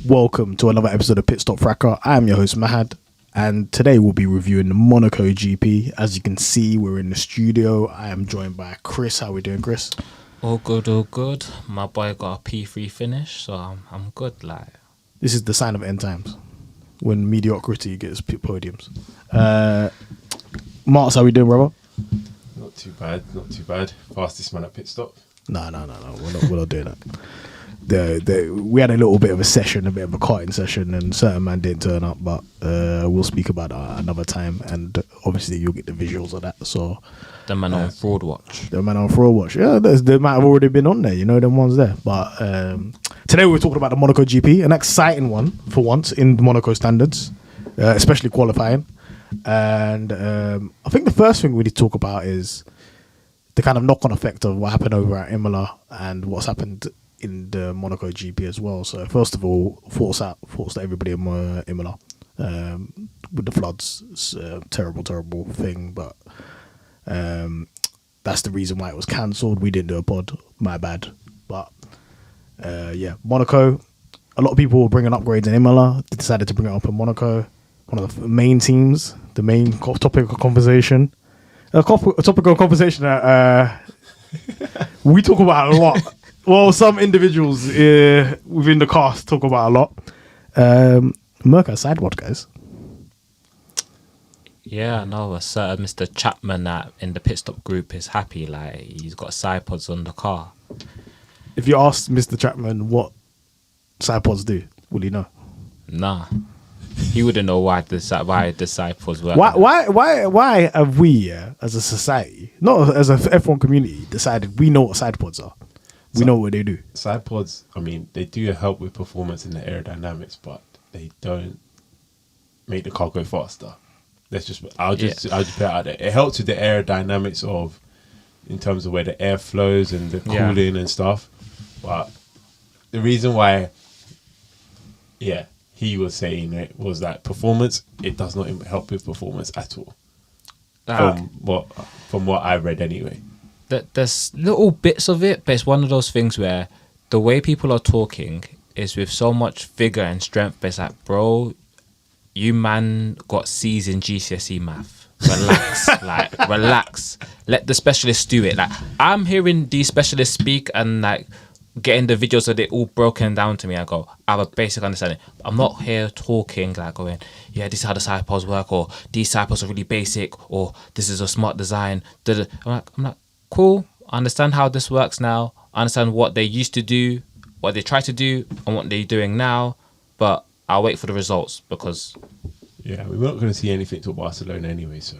Welcome to another episode of Pitstop Fracas. I am your host Mahad, and today we'll be reviewing the Monaco GP. As you can see, we're in the studio. I am joined by Chris. How we doing, Chris? All good, all good. My boy got a P3 finish, so I'm good. Like, this is the sign of end times when mediocrity gets podiums. Martz, how we doing, brother? Not too bad. Fastest man at pit stop. No. We're not doing that. We had a little bit of a session, a bit of a karting session, and certain man didn't turn up, but we'll speak about that another time, and obviously you'll get the visuals of that. So the man on Fraud Watch. The man on Fraud Watch. Yeah, they might have already been on there, you know, them ones there. But today we're talking about the Monaco GP, an exciting one for once in Monaco standards, especially qualifying. And I think the first thing we need to talk about is the kind of knock-on effect of what happened over at Imola and what's happened in the Monaco GP as well. So first of all, thoughts to everybody in Imola with the floods. It's a terrible thing, but that's the reason why it was cancelled. We didn't do a pod, my bad. But yeah, Monaco, a lot of people were bringing upgrades in Imola. They decided to bring it up in Monaco. One of the main teams, the main topic of conversation. A topic of conversation that we talk about a lot. Well, some individuals within the cast talk about a lot. Merca sidewatch, guys. Yeah, no, Mr. Chapman in the pit stop group is happy. Like, he's got side pods on the car. If you ask Mr. Chapman what side pods do, will he know? Nah. He wouldn't know why the side pods work. Why have we, as a society, not as a F1 community, decided we know what side pods are? We know what they do. Side pods, I mean, they do help with performance in the aerodynamics, but they don't make the car go faster. I'll just put it out there. It helps with the aerodynamics in terms of where the air flows and the cooling and stuff. But the reason why, he was saying it was that performance, it does not help with performance at all. From what I read anyway. There's little bits of it, but it's one of those things where the way people are talking is with so much vigor and strength. But it's like, bro, you man got C's in GCSE math. Relax, relax. Let the specialists do it. Like, I'm hearing these specialists speak and like getting the videos of it all broken down to me. I go, I have a basic understanding. I'm not here talking like going, yeah, this is how the side pods work, or these side pods are really basic, or this is a smart design. I'm like, cool, I understand how this works now. I understand what they used to do, what they try to do, and what they're doing now. But I'll wait for the results because... Yeah, we're not going to see anything till Barcelona anyway, so...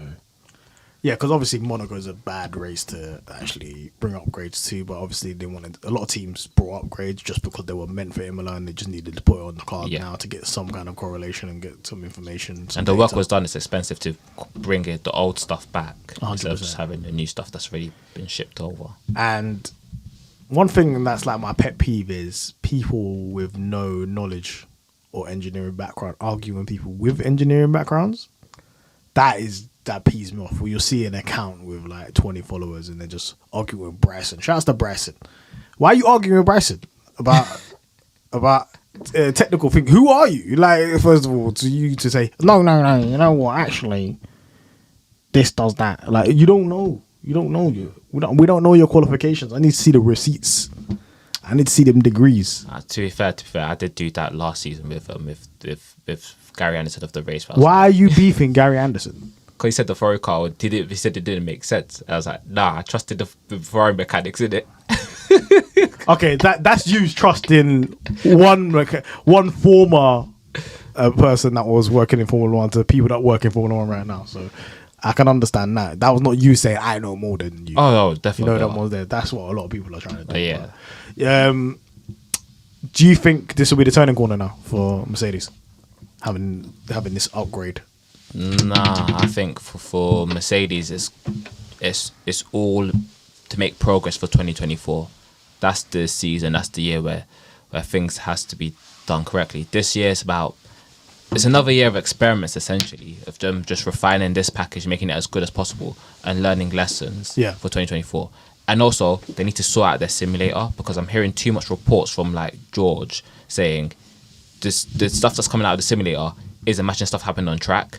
Yeah, because obviously Monaco is a bad race to actually bring upgrades to, but obviously a lot of teams brought upgrades just because they were meant for Imola and they just needed to put it on the card now to get some kind of correlation and get some information. And the work was done. It's expensive to bring the old stuff back 100%. Instead of just having the new stuff that's already been shipped over. And one thing that's like my pet peeve is people with no knowledge or engineering background arguing people with engineering backgrounds. That pees me off. Where you'll see an account with like 20 followers and they're just arguing with Bryson. Shouts to Bryson. Why are you arguing with Bryson about technical thing? Who are you? Like, first of all, to you to say no. You know what? Actually, this does that. Like, you don't know. We don't know your qualifications. I need to see the receipts. I need to see them degrees. To be fair, I did do that last season with Gary Anderson of the race. Why are you beefing Gary Anderson? Because he said the Ferrari car he said it didn't make sense. I was like, nah, I trusted the Ferrari mechanics in it. Okay, that's you trusting one former person that was working in Formula One to people that work in Formula One right now. So I can understand that. That was not you saying I know more than you. Oh no, definitely. You know that was there. That's what a lot of people are trying to do. Yeah. Do you think this will be the turning corner now for Mercedes having this upgrade? Nah, I think for Mercedes, it's all to make progress for 2024. That's the season. That's the year where things has to be done correctly. This year is it's another year of experiments, essentially, of them just refining this package, making it as good as possible, and learning lessons for 2024. And also, they need to sort out their simulator, because I'm hearing too much reports from like George saying the stuff that's coming out of the simulator isn't matching stuff happening on track,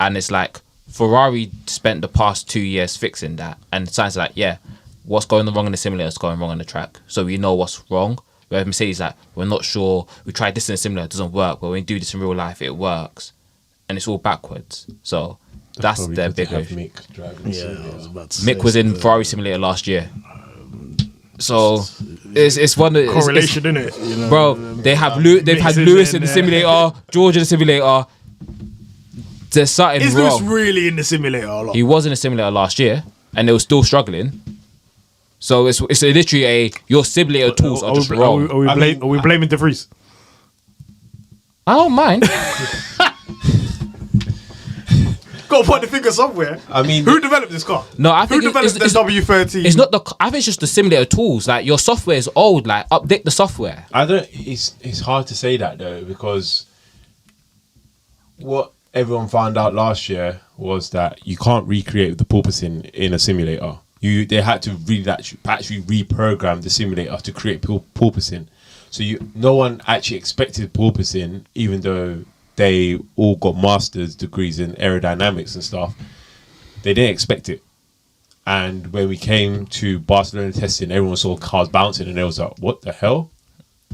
and it's like Ferrari spent the past 2 years fixing that, and Sainz like, yeah, what's going wrong in the simulator is going wrong on the track, so we know what's wrong. Where Mercedes like, we're not sure, we tried this in the simulator, it doesn't work, but when we do this in real life, it works, and it's all backwards. So that's their big issue. Mick driving I simulator. was about to say. Mick was in Ferrari simulator last year, so it's one of Correlation, in it, you know? bro. They've had Mick's Lewis in in the there. simulator, George in the simulator. There's something Is wrong. Lewis really in the simulator a lot? He was in the simulator last year, and they were still struggling. So it's literally your simulator tools are just wrong. Are we blaming De Vries? I don't mind. Got to point the finger somewhere. I mean, Who developed this car? No, I think Who developed the it's W13? It's not the. I think it's just the simulator tools. Like your software is old. Like update the software. I don't. It's hard to say that though, because what everyone found out last year was that you can't recreate the porpoising in a simulator. They had to really actually reprogram the simulator to create porpoising. So no one actually expected porpoising, even though they all got master's degrees in aerodynamics and stuff. They didn't expect it. And when we came to Barcelona testing, everyone saw cars bouncing and they was like, what the hell?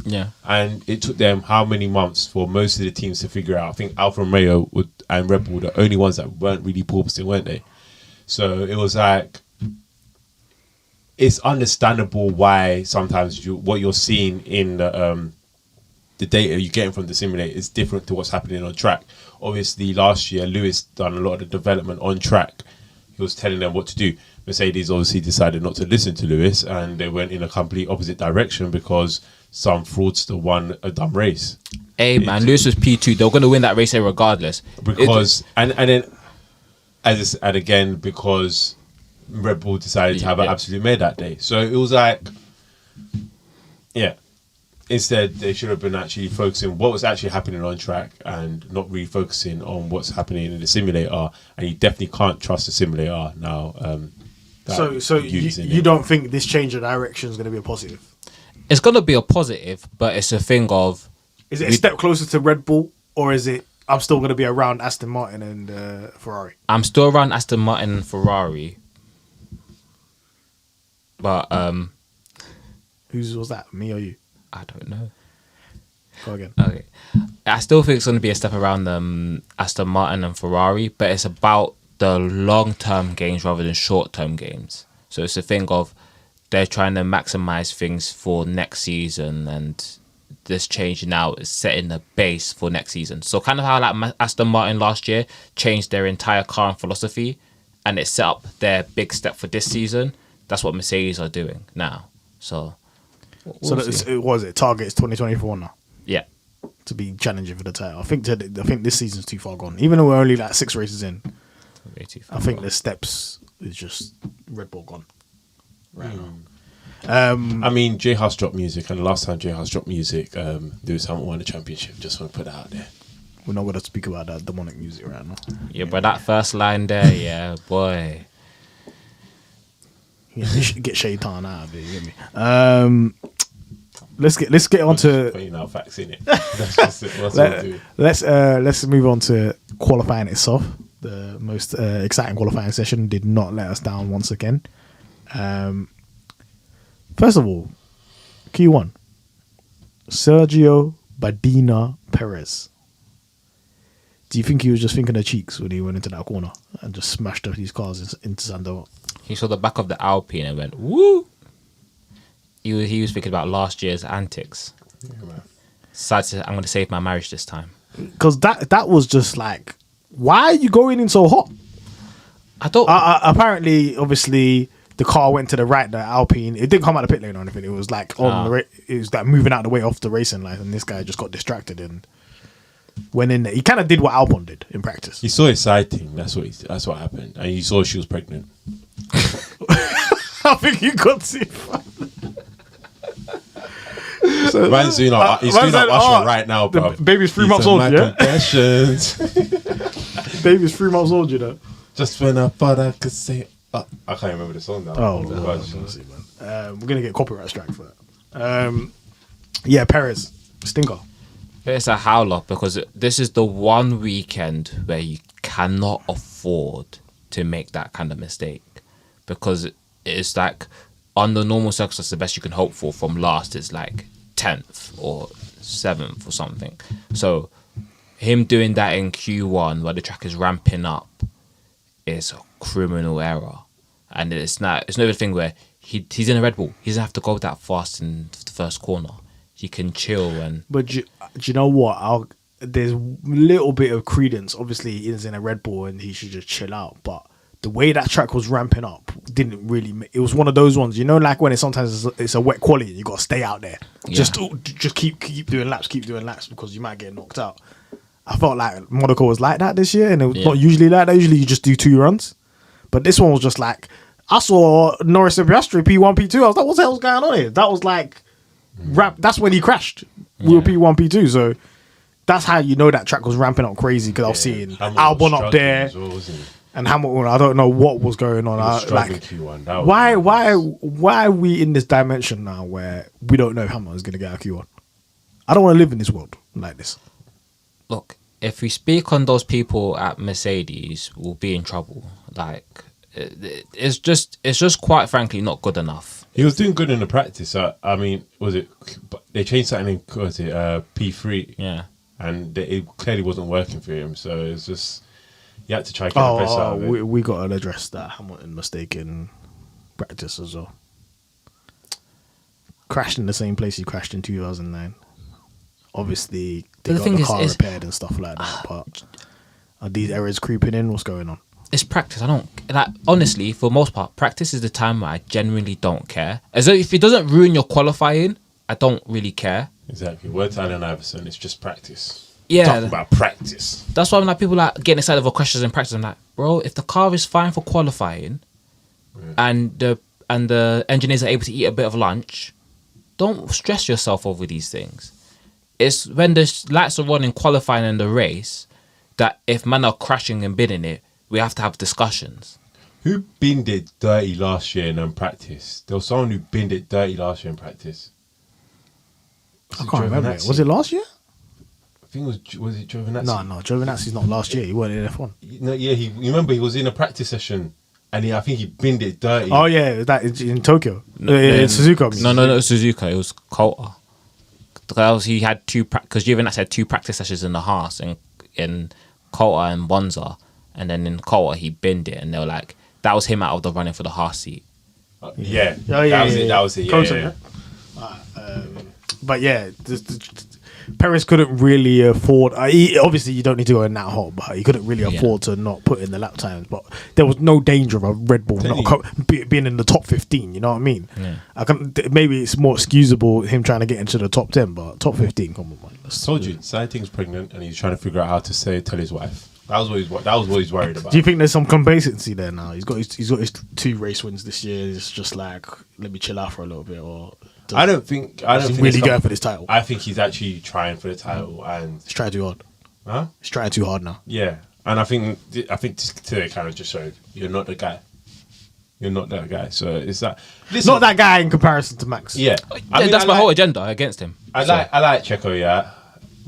Yeah. And it took them how many months for most of the teams to figure out. I think Alfa Romeo and Red Bull were the only ones that weren't really porpoising, weren't they? So it was like, it's understandable why sometimes what you're seeing in the data you're getting from the simulator is different to what's happening on track. Obviously, last year, Lewis done a lot of the development on track. He was telling them what to do. Mercedes obviously decided not to listen to Lewis, and they went in a complete opposite direction because some fraudster won a dumb race. Hey man, Lewis was P2. They were going to win that race regardless. Because and again because Red Bull decided to have an absolute mare that day. So it was like, yeah. Instead, they should have been actually focusing what was actually happening on track and not really focusing on what's happening in the simulator. And you definitely can't trust the simulator now. So you don't think this change of direction is going to be a positive? It's going to be a positive, but it's a thing of... Is it a step closer to Red Bull, or is it I'm still going to be around Aston Martin and Ferrari? I'm still around Aston Martin and Ferrari. But... Whose was that? Me or you? I don't know. Go again. Okay. I still think it's going to be a step around Aston Martin and Ferrari, but it's about the long-term gains rather than short-term gains. So it's a thing of they're trying to maximize things for next season, and this change now is setting the base for next season. So kind of how like Aston Martin last year changed their entire car and philosophy, and it set up their big step for this season. That's what Mercedes are doing now. So... So it targets 2024 now. Yeah, to be challenging for the title. I think this season's too far gone. Even though we're only like 6 races in, I think the steps is just Red Bull gone right now. I mean, J House dropped music, and the last time J House dropped music, Lewis Hamilton won the championship. Just want to put that out there. We're not going to speak about that demonic music right now. Yeah, but that first line there, yeah, boy. Yeah, you should get Shaitan out of it. You get me? Let's get on to. Putting out facts in it. That's just it. That's what we'll do. Let's move on to qualifying itself. The most exciting qualifying session did not let us down once again. First of all, Q1, Sergio Badina Perez. Do you think he was just thinking of cheeks when he went into that corner and just smashed up these cars into Sandoval? He saw the back of the Alpine and went, woo! He was thinking about last year's antics. Yeah, man. Decided I'm going to save my marriage this time. Because that was just like, why are you going in so hot? I don't... apparently, obviously, the car went to the right, the Alpine. It didn't come out of the pit lane or anything. It was like it was like moving out the way off the racing line, and this guy just got distracted and went in there. He kind of did what Albon did in practice. He saw his side thing. That's what happened, and he saw she was pregnant. I think you got to. So, Man's doing up Usher right now, bro. Baby's 3 months old, yeah? Confessions. Baby's 3 months old, you know? Just when I thought I could say... I can't remember the song now. Oh, no, honestly, man. We're going to get copyright strike for that. Yeah, Perez. Stinker. It's a howler because this is the one weekend where you cannot afford to make that kind of mistake, because it's like on the normal circumstances, the best you can hope for from last is like 10th or 7th or something. So him doing that in Q1 where the track is ramping up is a criminal error, and it's not a thing where he's in a Red Bull. He doesn't have to go that fast in the first corner. He can chill and. But do you know what? There's a little bit of credence. Obviously, he's in a Red Bull and he should just chill out. But the way that track was ramping up didn't really. It was one of those ones, you know, like when sometimes it's a wet quali and you got to stay out there. Yeah. Just keep doing laps, because you might get knocked out. I felt like Monaco was like that this year, and it was not usually like that. Usually you just do 2 runs, but this one was just like, I saw Norris and Piastri P1, P2. I was like, what the hell's going on here? That was like, that's when he crashed. We were P1, P2. So that's how you know that track was ramping up crazy, because I was seeing Albon up there. Well, and Hamilton, I don't know what was going on. Why are we in this dimension now where we don't know Hamilton's going to get a Q1? I don't want to live in this world like this. Look, if we speak on those people at Mercedes, we'll be in trouble. Like, it's just quite frankly not good enough. He was doing good in the practice. I mean, they changed something in P3? Yeah. And it clearly wasn't working for him. So it's just, you had to try to get the best out of it. We got to address that Hamilton mistake in practice as well. Crashed in the same place he crashed in 2009. Obviously, they got the car repaired and stuff like that. But are these errors creeping in? What's going on? It's practice. Honestly, for the most part, practice is the time where I genuinely don't care. As though if it doesn't ruin your qualifying, I don't really care. Exactly. Word to Allen Iverson, it's just practice. Yeah. Talk about practice. That's why I'm like, people like getting excited over questions in practice. I'm like, bro, if the car is fine for qualifying and the engineers are able to eat a bit of lunch, don't stress yourself over these things. It's when the lights are on in qualifying in the race that if men are crashing and bidding it, we have to have discussions. Who binned it dirty last year in practice? There was someone who binned it dirty last year in practice. I can't remember. Was it last year? I think it was it Giovinazzi? No, Giovinazzi's not last year. He wasn't in F1. No, yeah, you remember he was in a practice session and I think he binned it dirty. Oh yeah, that is in Tokyo. In Suzuka. No, Suzuka. It was Coulter. Because he had because Giovinazzi had 2 practice sessions in the Haas in Coulter and Bonza, and then in Coulter he binned it, and they were like, that was him out of the running for the Haas seat. That was it. Yeah. But yeah, Perez couldn't really afford. Obviously, you don't need to go in that hot, but he couldn't really afford to not put in the lap times. But there was no danger of a Red Bull being in the top 15. You know what I mean? Yeah. Maybe it's more excusable him trying to get into the top 10, but top 15, come on, man. I told you, Sainz's pregnant, and he's trying to figure out how to tell his wife. That was what he's worried about. Do you think there's some complacency there now? He's got his 2 race wins this year. It's just like, let me chill out for a little bit, or. I don't think really going for this title. I think he's actually trying for the title, and he's trying too hard. Huh? He's trying too hard now. Yeah, and I think today kind of just showed you're not the guy. You're not that guy. So it's that. Not that guy in comparison to Max. Yeah, that's my whole agenda against him. I like Checo. Yeah,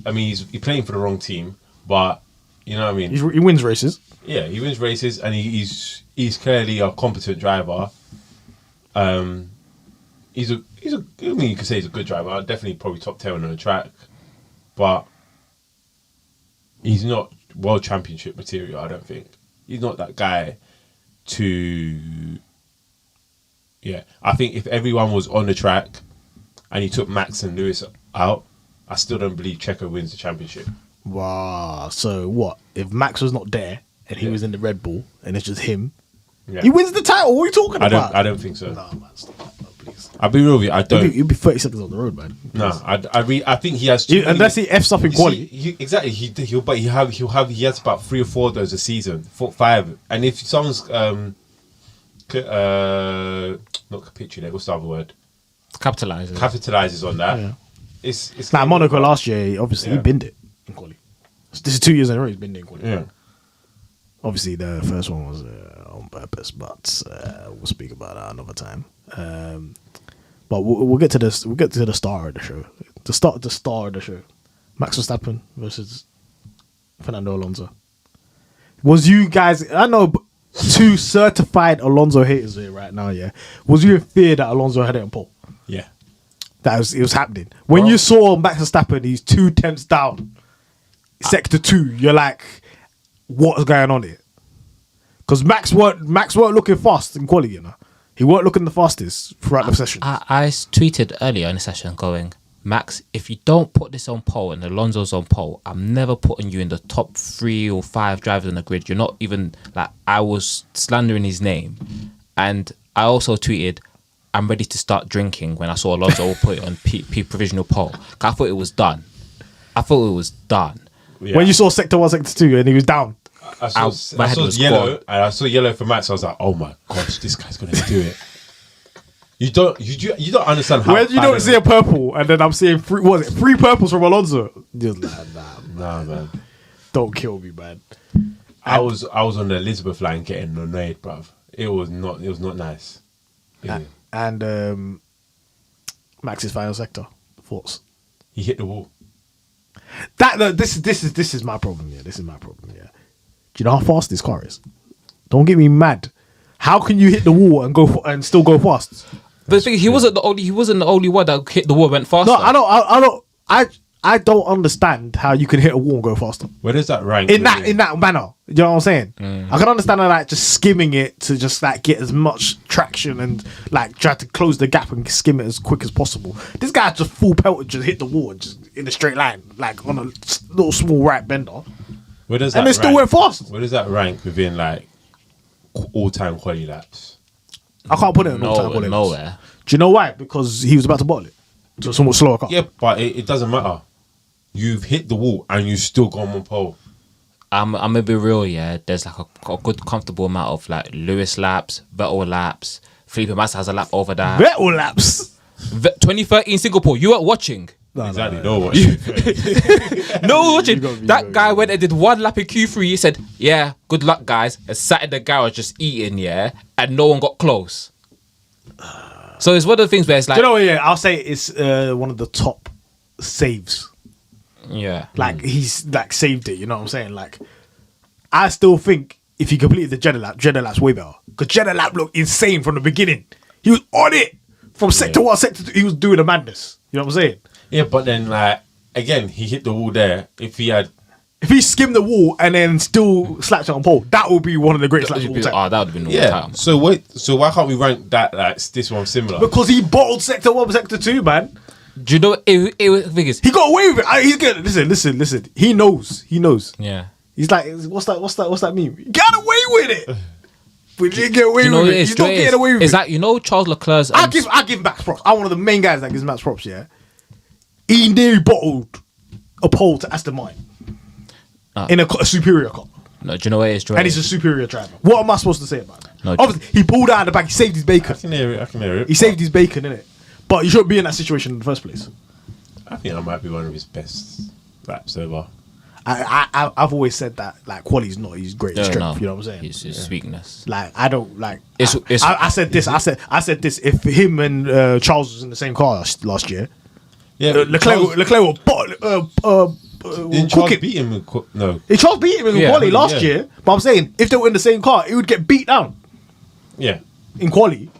I mean he's playing for the wrong team, but you know what I mean. He wins races. Yeah, he wins races, and he's clearly a competent driver. I mean, you could say he's a good driver. Definitely probably top 10 on the track. But he's not world championship material, I don't think. He's not that guy to... Yeah. I think if everyone was on the track and he took Max and Lewis out, I still don't believe Checo wins the championship. Wow. So what? If Max was not there and he was in the Red Bull and it's just him, he wins the title? What are you talking about? I don't think so. No, man, stop that. Please. I'll be real with you. I don't. You'll be 30 seconds on the road, man. Please. No, I think he has. Unless he F's up in quali. Exactly. He has about 3 or 4 of those a season, 4, 5. And if someone's not capitulate, what's the other word? Capitalizes on that. Yeah. It's like Monaco last year. Obviously, he binned it in quali. This is 2 years in a row he's binned it in quali. Yeah. Obviously, the first one was on purpose, but we'll speak about that another time. But we'll get to this. We'll get to the star of the show. The star of the show. Max Verstappen versus Fernando Alonso. Was you guys? I know two certified Alonso haters here right now. Yeah, was you in fear that Alonso had it on pole? Yeah. It was happening when you saw Max Verstappen. He's 2 tenths down, sector 2. You're like, what's going on here? Because Max weren't looking fast in quali. You know, he weren't looking the fastest throughout the session. I tweeted earlier in the session going, Max, if you don't put this on pole and Alonso's on pole, I'm never putting you in the top 3 or 5 drivers on the grid. You're not even, like, I was slandering his name. And I also tweeted, I'm ready to start drinking when I saw Alonso put it on P provisional pole. I thought it was done. Yeah. When you saw sector 1, sector 2, and he was down. I saw yellow, and I saw yellow for Max. I was like, oh my gosh, this guy's gonna do it. You don't understand how. When you don't see a purple, and then I'm seeing 3 purples from Alonso. Just like, Nah, man. Don't kill me, man. I was on the Elizabeth line getting annoyed, bruv. It was not nice. Yeah. And Max's final sector, thoughts? He hit the wall. This is my problem. Yeah, this is my problem. Yeah. Do you know how fast this car is? Don't get me mad. How can you hit the wall and still go fast? But the thing, he wasn't the only one that hit the wall and went faster. No, I don't understand how you can hit a wall and go faster. Where does that rank? In that manner. You know what I'm saying? I can understand like just skimming it to just like get as much traction and like try to close the gap and skim it as quick as possible. This guy just full pelted, just hit the wall and just in a straight line, like on a little small right bender. Where does and that they still went fast. Where does that rank within like all-time quali laps? I can't put it in all-time quali laps. Nowhere. Do you know why? Because he was about to bottle it to a somewhat slower car. Yeah, but it doesn't matter. You've hit the wall and you still gone on pole. I'm gonna be real, yeah. There's like a good comfortable amount of like Lewis laps, Vettel laps. Felipe Massa has a lap over that. Vettel laps. 2013 Singapore. You weren't watching. Exactly. No one. No watching. That guy went and did 1 lap in Q3. He said, "Yeah, good luck, guys." And sat in the garage just eating, yeah, and no one got close. So it's one of the things where it's like, Do you know what? Yeah, I'll say it's one of the top saves. yeah, Like he's like saved it. You know what I'm saying? Like I still think if he completed the Jeddah lap's way better because Jeddah lap looked insane from the beginning. He was on it from sector 1, sector 2. He was doing a madness. You know what I'm saying? Yeah, but then like again, he hit the wall there. If he skimmed the wall and then still slapped it on pole, that would be one of the greatest laps of all time. that would have been all yeah. time. So why can't we rank that like this one similar? Because he bottled sector 1, sector 2, man. Do you know the thing is? He got away with it. He's good. Listen. He knows. Yeah. He's like, what's that mean? He got away with it. But he didn't get away with it. He's not getting away with it. It's like, you know, Charles Leclerc's. I give Max props. I'm one of the main guys that gives Max props. Yeah. He nearly bottled a pole to Aston Martin in a superior car. No, do you know what it is, Dre? And he's a superior driver. What am I supposed to say about that? No, obviously, he pulled out of the back. He saved his bacon. I can hear it. He saved his bacon, innit? But you shouldn't be in that situation in the first place. I think that might be one of his best laps ever. I've always said that like Quali's not his greatest strength. You know what I'm saying? It's his weakness. Like I don't like. It's I said this. I said this. If him and Charles was in the same car last year, yeah, Leclerc will didn't Charles beat him? No, Charles beat him in Quali last year. But I'm saying if they were in the same car, it would get beat down. Yeah, in Quali.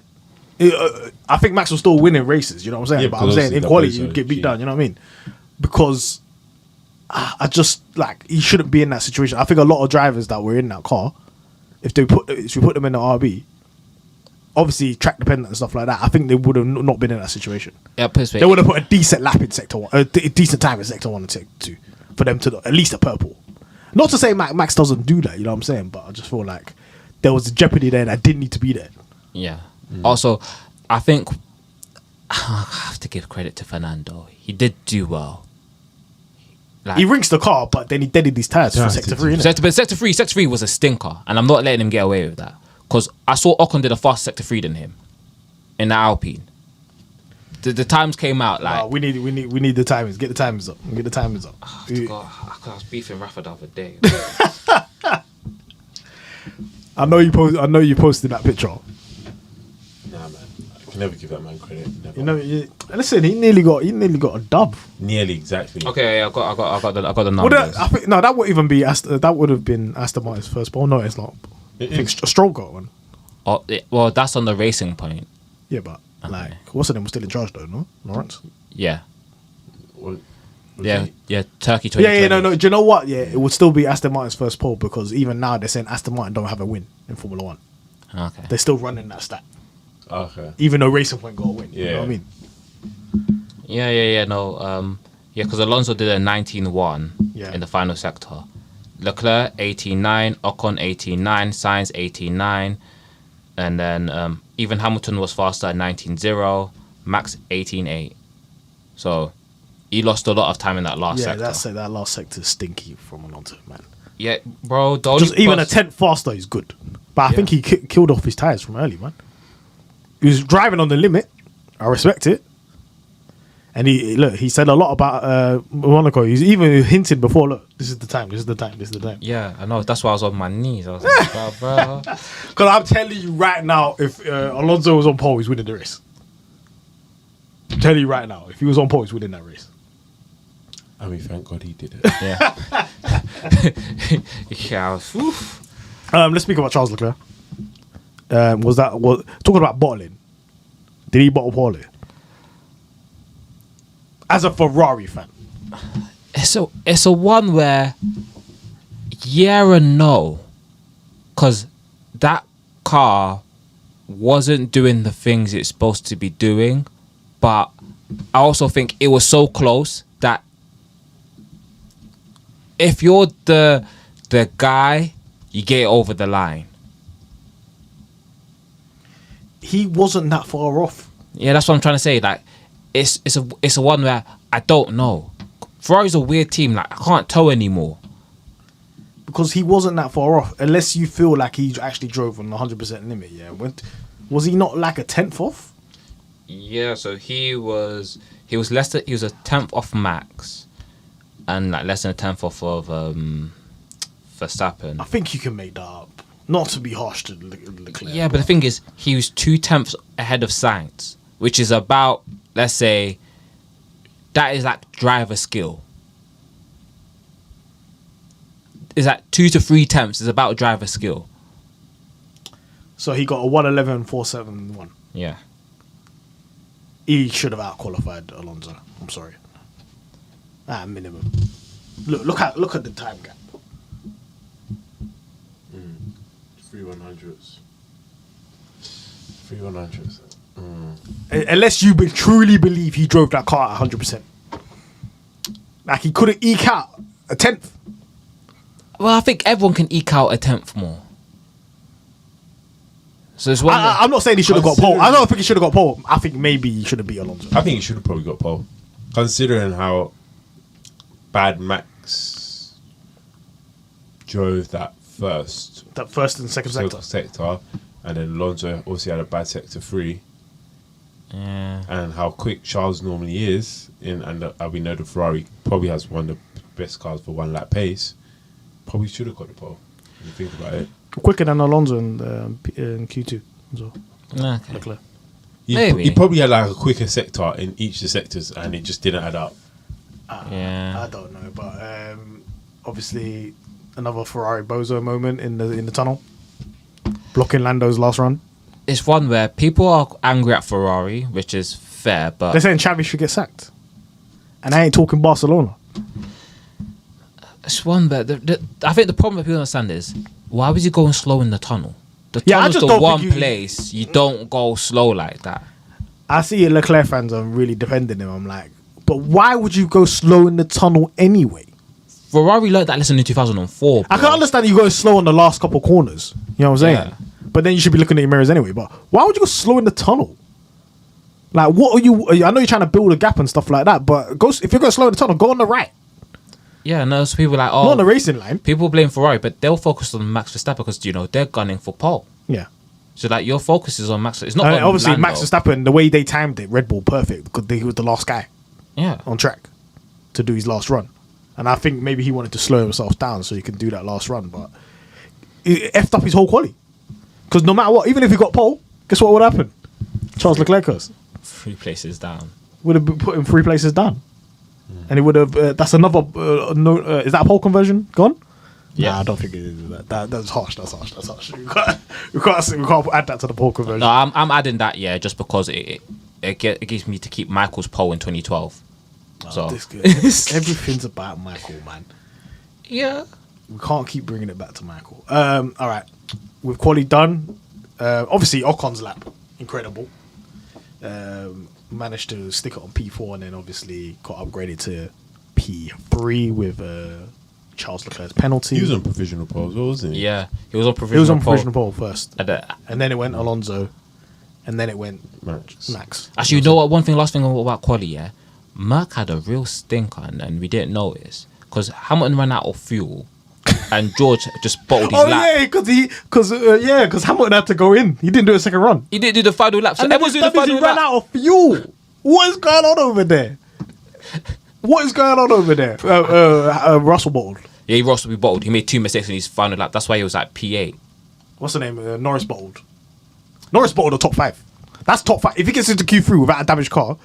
I think Max was still winning races, you know what I'm saying? Yeah, but I'm saying in quali you'd get beat down, you know what I mean? Because I just like he shouldn't be in that situation. I think a lot of drivers that were in that car, if we put them in the RB, obviously track dependent and stuff like that, I think they would have not been in that situation. Yeah, perspective. They would have put a decent lap in sector 1, a decent time in sector 1 and sector 2 for them to at least a purple. Not to say Max doesn't do that, you know what I'm saying? But I just feel like there was a jeopardy there that didn't need to be there. Yeah. Also, I think I have to give credit to Fernando. He did do well. Like, he rinsed the car, but then he deaded his tires for sector 3. But sector 3 was a stinker, and I'm not letting him get away with that because I saw Ocon did a fast sector 3 than him in the Alpine. The times came out like we need the timings. Get the timings up. Get the timings up. I was beefing Rafa the other day. I know you posted that picture. Nah, man. can never give that man credit. Never. Listen, he nearly got a dub. Nearly exactly. Okay, I got the Well, numbers. I think that would even be that would have been Aston Martin's first pole. No, it's not. I think Stroll got one. Well, that's on the racing point. Yeah, but like, what's the name was still in charge though? No, Lawrence. Yeah. What, Yeah, Turkey 2020. Yeah, no. Do you know what? Yeah, it would still be Aston Martin's first pole because even now they're saying Aston Martin don't have a win in Formula One. Okay. They're still running that stat, Okay. even though Racing Point got a win. Yeah. You know what I mean? Yeah. No. Because Alonso did a 19-1 in the final sector. Leclerc 18-9, Ocon 18-9, Sainz 18-9, and then even Hamilton was faster at 19-0, Max 18-8. So he lost a lot of time in that last sector. Yeah, that last sector is stinky from Alonso, man. Yeah, bro. Just even a 10th faster is good, but I think he killed off his tires from early, man. He was driving on the limit. I respect it. And he said a lot about Monaco. He's even hinted before, look, this is the time. Yeah, I know. That's why I was on my knees. I was like, bro. Because I'm telling you right now, if Alonso was on pole, he's winning the race. I'm telling you right now, if he was on pole, he's winning that race. I mean, thank God he did it. Yeah. Yeah. Let's speak about Charles Leclerc. Talking about bottling? Did he bottle Paulie? As a Ferrari fan, it's a one where yeah and no, because that car wasn't doing the things it's supposed to be doing, but I also think it was so close that if you're the guy, you get it over the line. he wasn't that far off. Yeah, that's what I'm trying to say. Like, it's a one where I don't know. Ferrari's a weird team. Like, I can't tell anymore. Because he wasn't that far off, unless you feel like he actually drove on the 100% limit. Yeah, was he not like a 10th off? Yeah, so he was less than, he was a 10th off Max, and like less than a 10th off of Verstappen. I think you can make that up. Not to be harsh to Leclerc. Yeah, but the thing is, he was 2/10 ahead of Sainz, which is about, let's say, that is like driver skill. Is that 2 to 3 tenths is about driver skill. So he got a 1:11.471. Yeah. He should have out-qualified Alonso. I'm sorry. At minimum. Look at the time gap. 3/100s. 3/100s. Unless you truly believe he drove that car at 100%. Like, he couldn't eke out a 10th. Well, I think everyone can eke out a 10th more. So it's one. I'm not saying he should have got pole. I don't think he should have got pole. I think maybe he should have beat Alonso. I think he should have probably got pole, considering how bad Max drove that first and second sector. And then Alonso also had a bad sector 3. Yeah. And how quick Charles normally is, and we know the Ferrari probably has one of the best cars for 1 lap pace. Probably should have got the pole. When you think about it, Quicker than Alonso in Q2 as well. Okay. Leclerc. Maybe. He probably had like a quicker sector in each of the sectors, and it just didn't add up. Yeah. I don't know, but obviously another Ferrari bozo moment in the tunnel, blocking Lando's last run. It's one where people are angry at Ferrari, which is fair, but They're saying Xavi should get sacked, and I ain't talking Barcelona. it's one where I think the problem that people understand is, why was he going slow in the tunnel? The Yeah, I tunnel's just the don't one think place you don't go slow like that. I see Leclerc fans are really defending him. I'm like, but why would you go slow in the tunnel anyway? Ferrari learned that lesson in 2004. I can understand you going slow on the last couple corners. You know what I'm saying? Yeah. But then you should be looking at your mirrors anyway. But why would you go slow in the tunnel? Like, what are you? I know you're trying to build a gap and stuff like that, but if you're going slow in the tunnel, go on the right, Yeah, no, so people are like, not on the oh, racing line. people blame Ferrari, but they'll focus on Max Verstappen because, you know, they're gunning for pole. Yeah. So, like, your focus is on Max. It's not on Obviously, Lando. Max Verstappen, the way they timed it, Red Bull perfect because he was the last guy Yeah. on track to do his last run. And I think maybe he wanted to slow himself down so he can do that last run, but it effed up his whole quali. Because no matter what, even if he got pole, guess what would happen? Charles Leclerc has. 3 places down. Would have been put him 3 places down. And it would have. That's another. Is that a pole conversion gone? Yeah. Nah, I don't think it is. That's harsh. That's harsh. We can't add that to the pole conversion. No, I'm adding that, yeah, just because it gives me to keep Michael's pole in 2012. So Everything's about Michael, man. yeah. We can't keep bringing it back to Michael. All right. With Quali done, obviously Ocon's lap, incredible. Managed to stick it on P4 and then obviously got upgraded to P3 with Charles Leclerc's penalty. He was on provisional pole, wasn't he? Yeah, he was on provisional pole first. And then it went Alonso. And then it went Max. Actually, you know what? Last thing about Quali, yeah? Merc had a real stinker and we didn't notice. Because Hamilton ran out of fuel and George just bottled his lap. Oh, yeah, because Hamilton had to go in. He didn't do a second run. He didn't do the final lap. So And everyone's doing the final he ran lap. out of fuel. What is going on over there? Russell bottled. Yeah, Russell be bottled. He made 2 mistakes in his final lap. That's why he was at P8. What's the name? Norris bottled. Norris bottled the top 5. That's top 5. If he gets into Q3 without a damaged car,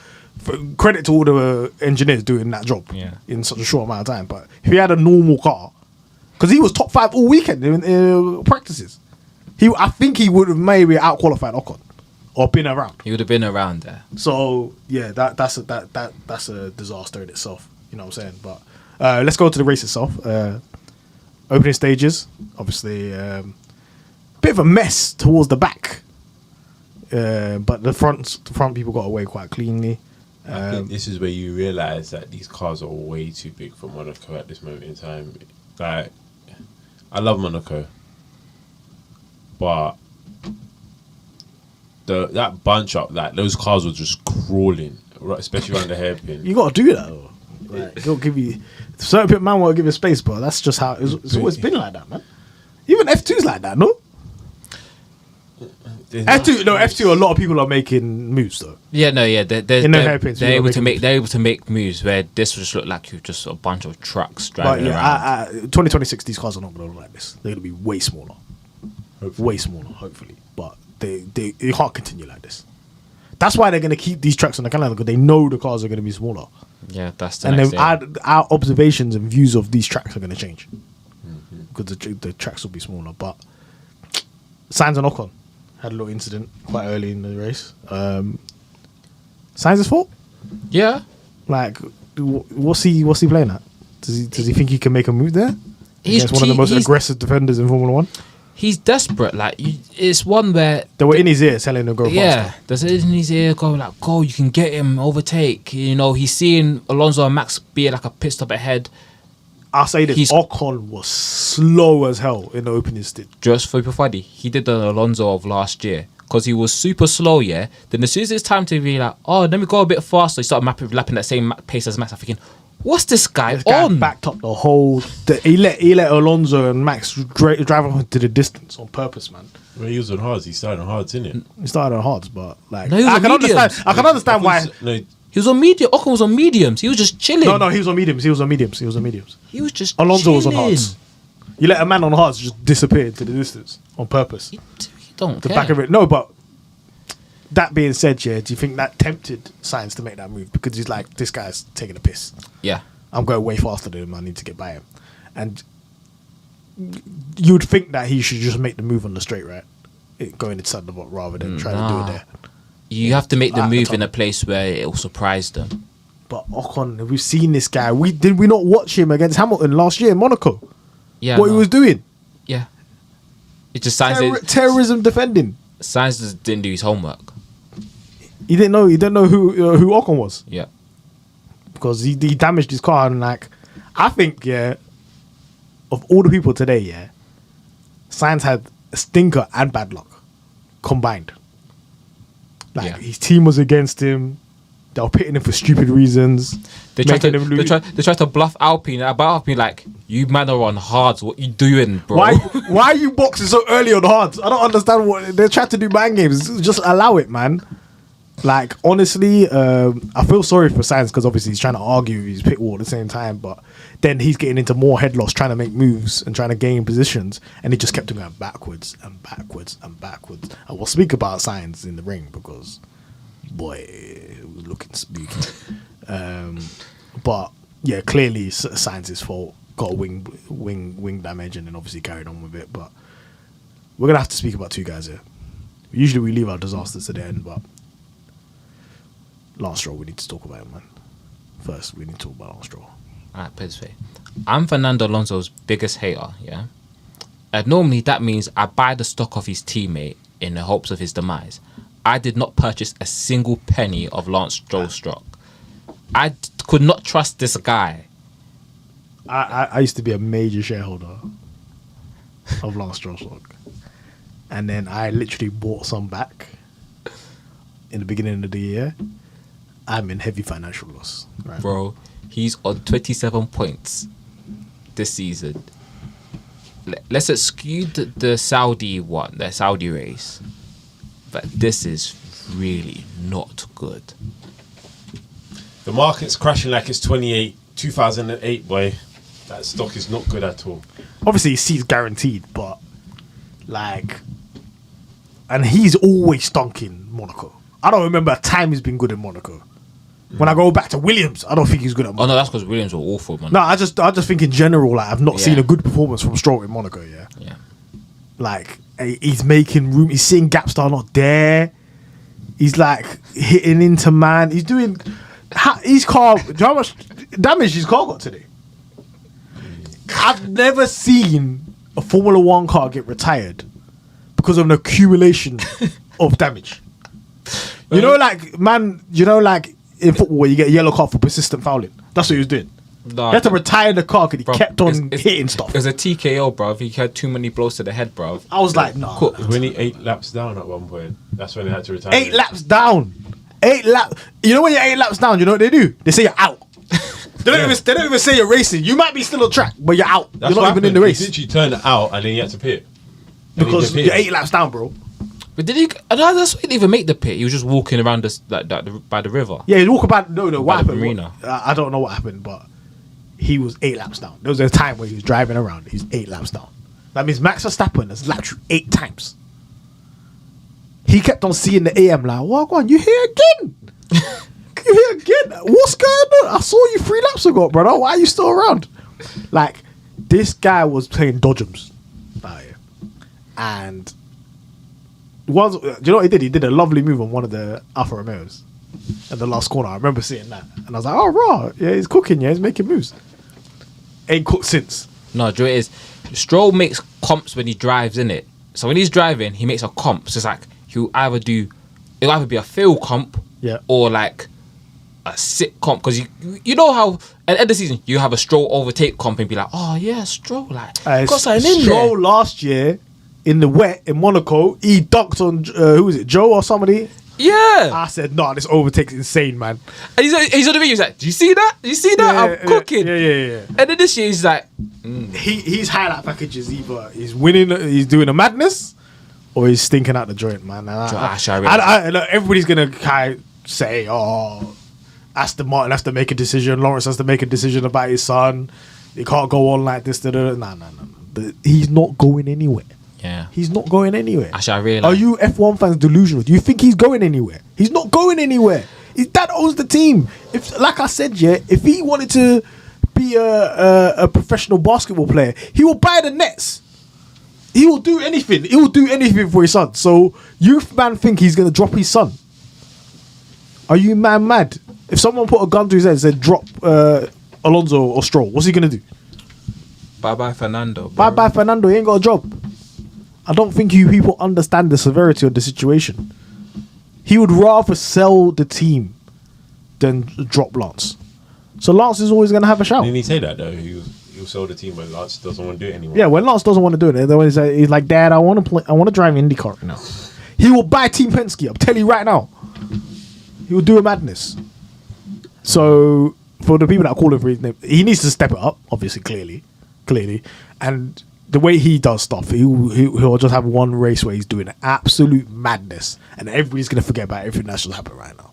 credit to all the engineers doing that job in such a short amount of time. But if he had a normal car, because he was top 5 all weekend in practices, I think he would have maybe out qualified Ocon or been around. He would have been around there. So yeah, that's a disaster in itself. You know what I'm saying? But let's go to the race itself. Opening stages, obviously, bit of a mess towards the back, but the front people got away quite cleanly. I think this is where you realise that these cars are way too big for Monaco at this moment in time. Like, I love Monaco, but that bunch up, like those cars were just crawling, especially around the hairpin. You got to do that though. Like, he'll give you certain people, man, won't give you space, but that's just how it's always been like that, man. Even F2's like that, no? F2. A lot of people are making moves though. Yeah, no, yeah, they're able to make moves where this just looked like you just a bunch of trucks driving around. 2026, these cars are not going to look like this. They're going to be way smaller, hopefully. But they can't continue like this. That's why they're going to keep these tracks on the calendar, because they know the cars are going to be smaller. Yeah, that's the and next then thing. our observations and views of these tracks are going to change because the tracks will be smaller. But Sainz and Ocon had a little incident quite early in the race. Sainz's fault? Yeah. Like, what's he playing at? Does he think he can make a move there? He's one of the most aggressive defenders in Formula 1. He's desperate. Like, it's one where they were in his ear telling him to go faster. Yeah, there's in his ear going like, "Go, you can get him, overtake." You know, he's seeing Alonso and Max be like a pit stop ahead. I'll say this: Ocon was slow as hell in the opening stint. Just for Friday, he did the Alonso of last year because he was super slow. Yeah. Then as soon as it's time to be like, "Oh, let me go a bit faster," he started lapping that same pace as Max. I'm thinking, what's this guy on? Backed up the whole. He let Alonso and Max drive off to the distance on purpose, man. Well, he was on hards. He started on hards, didn't it? He started on hards, but like no, I can understand why. He was on medium. Ocon was on mediums. He was just chilling. No, he was on mediums. He was just. Alonso chilling. was on hards. You let a man on hards just disappear into the distance on purpose. You don't care. Back of it. No, but that being said, yeah, do you think that tempted Sainz to make that move? Because he's like, this guy's taking a piss. Yeah. I'm going way faster than him. I need to get by him. And you would think that he should just make the move on the straight, right? Going inside the box rather than trying to do it there. You have to make the move in a place where it will surprise them. But Ocon, we've seen this guy. Did we not watch him against Hamilton last year in Monaco? Yeah. What he was doing? Yeah. It just Sainz terrorism defending. Sainz just didn't do his homework. He didn't know. He didn't know who Ocon was. Yeah. Because he damaged his car, and like, I think, yeah, of all the people today, yeah, Sainz had a stinker and bad luck combined. Like, his team was against him. They were pitting him for stupid reasons. They tried to bluff Alpine. About Alpine, like, you man are on hards. What you doing, bro? Why are you boxing so early on hards? I don't understand what they're trying to do. Mind games. Just allow it, man. Like, honestly, I feel sorry for Sainz because obviously he's trying to argue his pit wall at the same time, but then he's getting into more head loss, trying to make moves and trying to gain positions, and he just kept going backwards and backwards and backwards. And we'll speak about Sainz in the ring because boy, it was looking spooky. But yeah, clearly Sainz's fault. Got a wing damage, and then obviously carried on with it. But we're gonna have to speak about two guys here. Usually we leave our disasters to the end, but Lance Stroll, we need to talk about him, man. First, we need to talk about Lance Stroll. Alright, put it this way. I'm Fernando Alonso's biggest hater, yeah? And normally that means I buy the stock of his teammate in the hopes of his demise. I did not purchase a single penny of Lance Stroll's stock. I could not trust this guy. I used to be a major shareholder of Lance Stroll stock. And then I literally bought some back in the beginning of the year. I'm in heavy financial loss. Right? Bro, he's on 27 points this season. Let's exclude the Saudi race. But this is really not good. The market's crashing like it's 2008, boy. That stock is not good at all. Obviously, seats guaranteed, but like, and he's always stunk in Monaco. I don't remember a time he's been good in Monaco. When I go back to Williams, I don't think he's good at Monaco. Oh no, that's because Williams were awful, man. No, I just think in general, like, I've not seen a good performance from Stroll in Monaco. Yeah. Like, he's making room. He's seeing gaps that are not there. He's like hitting into man. He's doing his car. Do you know how much damage his car got today? I've never seen a Formula One car get retired because of an accumulation of damage. You know, like, man, like in football where you get a yellow card for persistent fouling. That's what he was doing. Nah, he had to retire the car because he kept on hitting stuff. It was a TKO, bruv. He had too many blows to the head, bruv. I was like, nah. When he 8 laps down at one point, that's when he had to retire. 8 laps down. 8 laps. You know when you're 8 laps down, you know what they do? They say you're out. They don't even say you're racing. You might be still on track, but you're out. That's you're not even in the race. He literally turned it out and then he had to pit. Because you're 8 laps down, bro. But did he? That's why he didn't even make the pit. He was just walking around by the river. Yeah, he's walking by. No, what By the happened? marina. I don't know what happened, but he was 8 laps down. There was a time where he was driving around. He's 8 laps down. That means Max Verstappen has lapped you 8 times. He kept on seeing the AM like, "What, go on? You here again? You here again? What's going on? I saw you 3 laps ago, brother. Why are you still around?" Like, this guy was playing dodgems out here, and do you know what he did? He did a lovely move on one of the Alfa Romeos at the last corner. I remember seeing that, and I was like, "Oh, raw, yeah, he's cooking. Yeah, he's making moves." Ain't cooked since. No, do you know what it is? Stroll makes comps when he drives, innit? So when he's driving, he makes a comp. So it's like it'll either be a fail comp, or like a sit comp. Because you know how at the end of the season you have a Stroll overtake comp and be like, "Oh yeah, Stroll, like got something in there." Stroll last year in the wet in Monaco, he dunked on who was it, Joe or somebody? Yeah. I said, "No, this overtake's insane, man." And he's on the video. He's like, "Do you see that? Do you see that? I'm cooking." Yeah. And then this year he's like, His highlight package is either he's winning, he's doing a madness, or he's stinking out the joint, man. And everybody's gonna kind of say, "Oh, Aston Martin has to make a decision. Lawrence has to make a decision about his son. He can't go on like this." No. He's not going anywhere. Yeah. He's not going anywhere. Actually, I really Are you F1 fans delusional? Do you think he's going anywhere? He's not going anywhere. His dad owns the team. If, like I said, if he wanted to be a professional basketball player, he will buy the nets. He will do anything. He will do anything for his son. So you man think he's going to drop his son? Are you man mad? If someone put a gun to his head and said drop Alonso or Stroll, what's he going to do? Bye Fernando. Bye Fernando. He ain't got a job. I don't think you people understand the severity of the situation. He would rather sell the team than drop Lance. So Lance is always going to have a shout. Didn't he say that though? He'll sell the team when Lance doesn't want to do it anymore. Yeah, when Lance doesn't want to do it, then he's like, "Dad, I want to drive IndyCar right now." He will buy Team Penske. I'm telling you right now. He will do a madness. So for the people that are calling for his name, he needs to step it up. Obviously, clearly, and the way he does stuff, he'll just have one race where he's doing absolute madness, and everybody's gonna forget about everything that's just happened right now.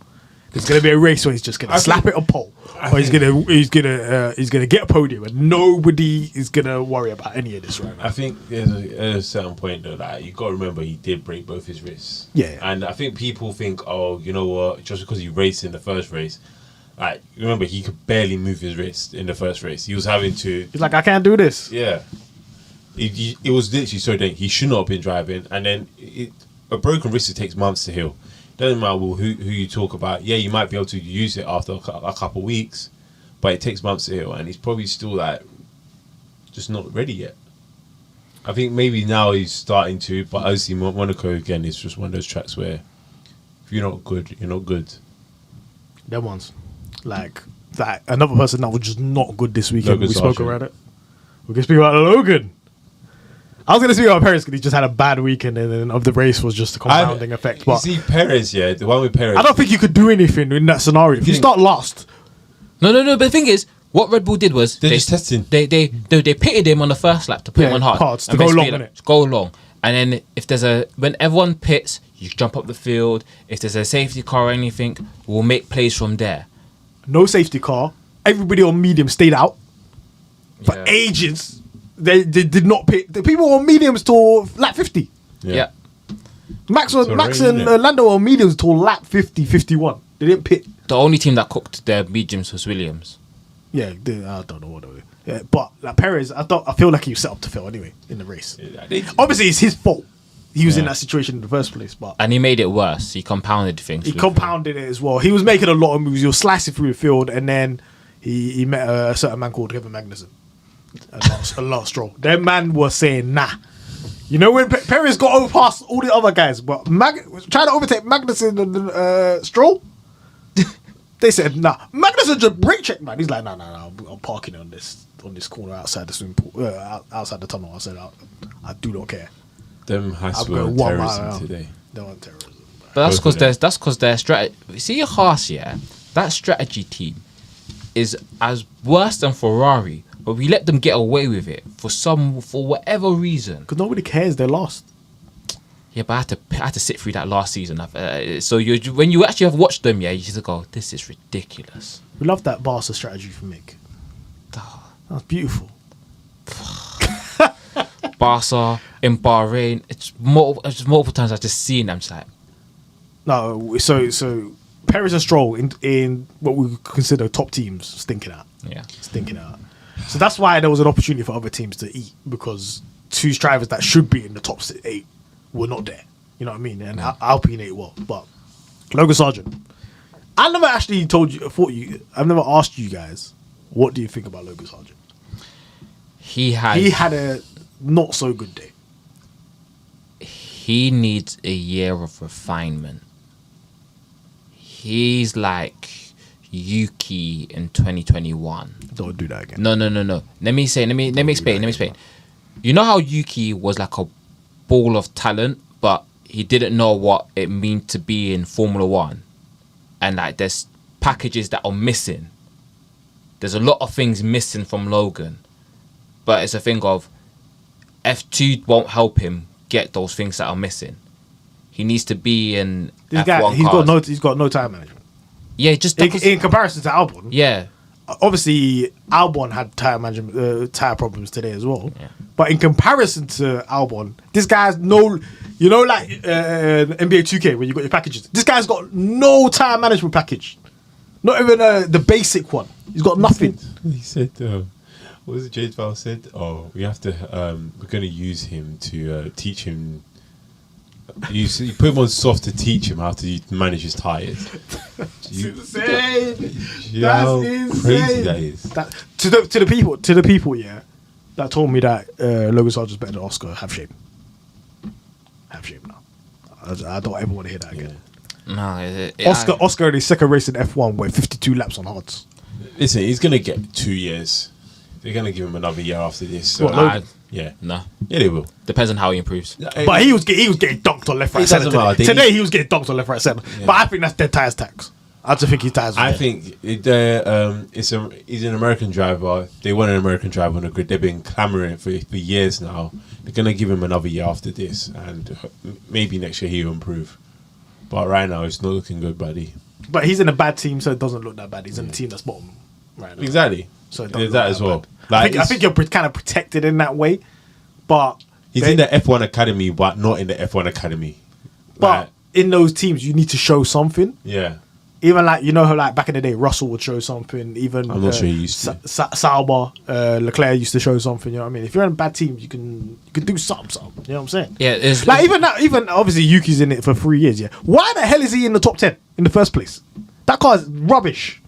It's going to be a race where he's just going to slap it on pole, or he's going to get a podium, and nobody is going to worry about any of this right now. I think there's a certain point though that you got to remember he did break both his wrists. Yeah. And I think people think, oh, you know what? Just because he raced in the first race, like remember he could barely move his wrist in the first race. He was having to. He's like, I can't do this. Yeah. It was literally so dangerous. He should not have been driving, and then a broken wrist, it takes months to heal. Doesn't matter who you talk about. Yeah, you might be able to use it after a couple of weeks, but it takes months to heal, and he's probably still like just not ready yet. I think maybe now he's starting to, but obviously Monaco again is just one of those tracks where if you're not good, you're not good. Them ones, like that. Another person that was just not good this weekend. Logan We spoke Sargent. about it. We can speak about Logan. I was going to speak about Perez because he just had a bad weekend, and then of the race was just a compounding effect. You But see Perez, yeah, the one with Perez. I don't think you could do anything in that scenario. If you start last, No. But the thing is, what Red Bull did was They're just testing. They pitted him on the first lap to put him on hards to and go basically, long, like, innit? go long. And then if when everyone pits, you jump up the field. If there's a safety car or anything, we'll make plays from there. no safety car. Everybody on medium stayed out for Yeah. ages. They did not pit. The people on mediums till lap 50. Yeah. Max It's and already, innit? Lando on mediums till lap 50, 51. They didn't pit. The only team that cooked their mediums was Williams. Yeah, I don't know what they were. Yeah, but like Perez, I feel like he was set up to fail anyway in the race. Obviously, it's his fault. He was in that situation in the first place, but And he made it worse. He compounded things. he with- compounded it as well. He was making a lot of moves. He was slicing through the field, and then he met a certain man called Kevin Magnussen. A lot of Stroll. That man was saying nah. You know when Perez got over past all the other guys, but trying to overtake Magnussen and Stroll, they said nah. Magnussen just brake check, man. He's like nah. I'm parking on this corner outside the swimming pool, outside the tunnel. I said I do not care. Them has I'm were going 1 mile terrorism an hour. today. They want terrorism. But that's Both of because them. their strategy. See, Haas, yeah, that strategy team is as worse than Ferrari, but we let them get away with it for whatever reason. Because nobody cares. They're lost. Yeah, but I had to sit through that last season. So when you actually have watched them, yeah, you just go, this is ridiculous. We love that Barca strategy from Mick. That's beautiful. Barca in Bahrain, it's multiple times I've just seen them. It's like, No, so Perez and Stroll in what we would consider top teams stinking out. yeah. Stinking out. So that's why there was an opportunity for other teams to eat, because two drivers that should be in the top 8 were not there. You know what I mean? And Alpine ate well. But Logan Sargent, I never actually I've never asked you guys, what do you think about Logan Sargent? He He had a not so good day. he needs a year of refinement. He's like Yuki in 2021. Don't do that again. No. Let me explain. You know how Yuki was like a ball of talent, but he didn't know what it meant to be in Formula One, and like there's packages that are missing. There's a lot of things missing from Logan, but it's a thing of F2 won't help him get those things that are missing. He needs to be in This F1 guy, cars. he's got no time management. Yeah, just In comparison to Albon, yeah. obviously Albon had tire management, tire problems today as well. Yeah. But in comparison to Albon, this guy's no, you know, like NBA 2K where you got your packages. This guy's got no tire management package, not even the basic one. He's got nothing. He said, what was it James Val said? Oh, we have to, we're going to use him to teach him. You put him on soft to teach him how to manage his tyres. Insane. You know how That's crazy insane. that is. That, to the people, yeah, that told me that Logan Sargent's better than Oscar. Have shame. Have shame now. I don't ever want to hear that again. No, Oscar in his second race in F1 went 52 laps on hards. Listen, he's going to get 2 years. They're going to give him another year after this. So What, Logan? yeah. no. Yeah, they will. Depends on how he improves. But he was getting dunked on left, right, It centre doesn't matter. today. They Today need- he was getting dunked on left, right, centre. But I think that's dead tyres tax. I just think his tyres. I think he's an American driver. They want an American driver on the grid. They've been clamoring for years now. They're going to give him another year after this. And maybe next year he'll improve. But right now, it's not looking good, buddy. But he's in a bad team, so it doesn't look that bad. He's in a team that's bottom right now. Exactly. So it doesn't there's look that as well. bad. I think you're kind of protected in that way, but he's in the F1 academy, but not in the F1 academy. But in those teams, you need to show something. Yeah. Even like, you know how like back in the day, Russell would show something. Even I'm not sure he used to. Sauber, Leclerc used to show something. You know what I mean? If you're in a bad team, you can do something. You know what I'm saying? Yeah, it's like even obviously Yuki's in it for 3 years. Yeah, why the hell is he in the top 10 in the first place? That car is rubbish.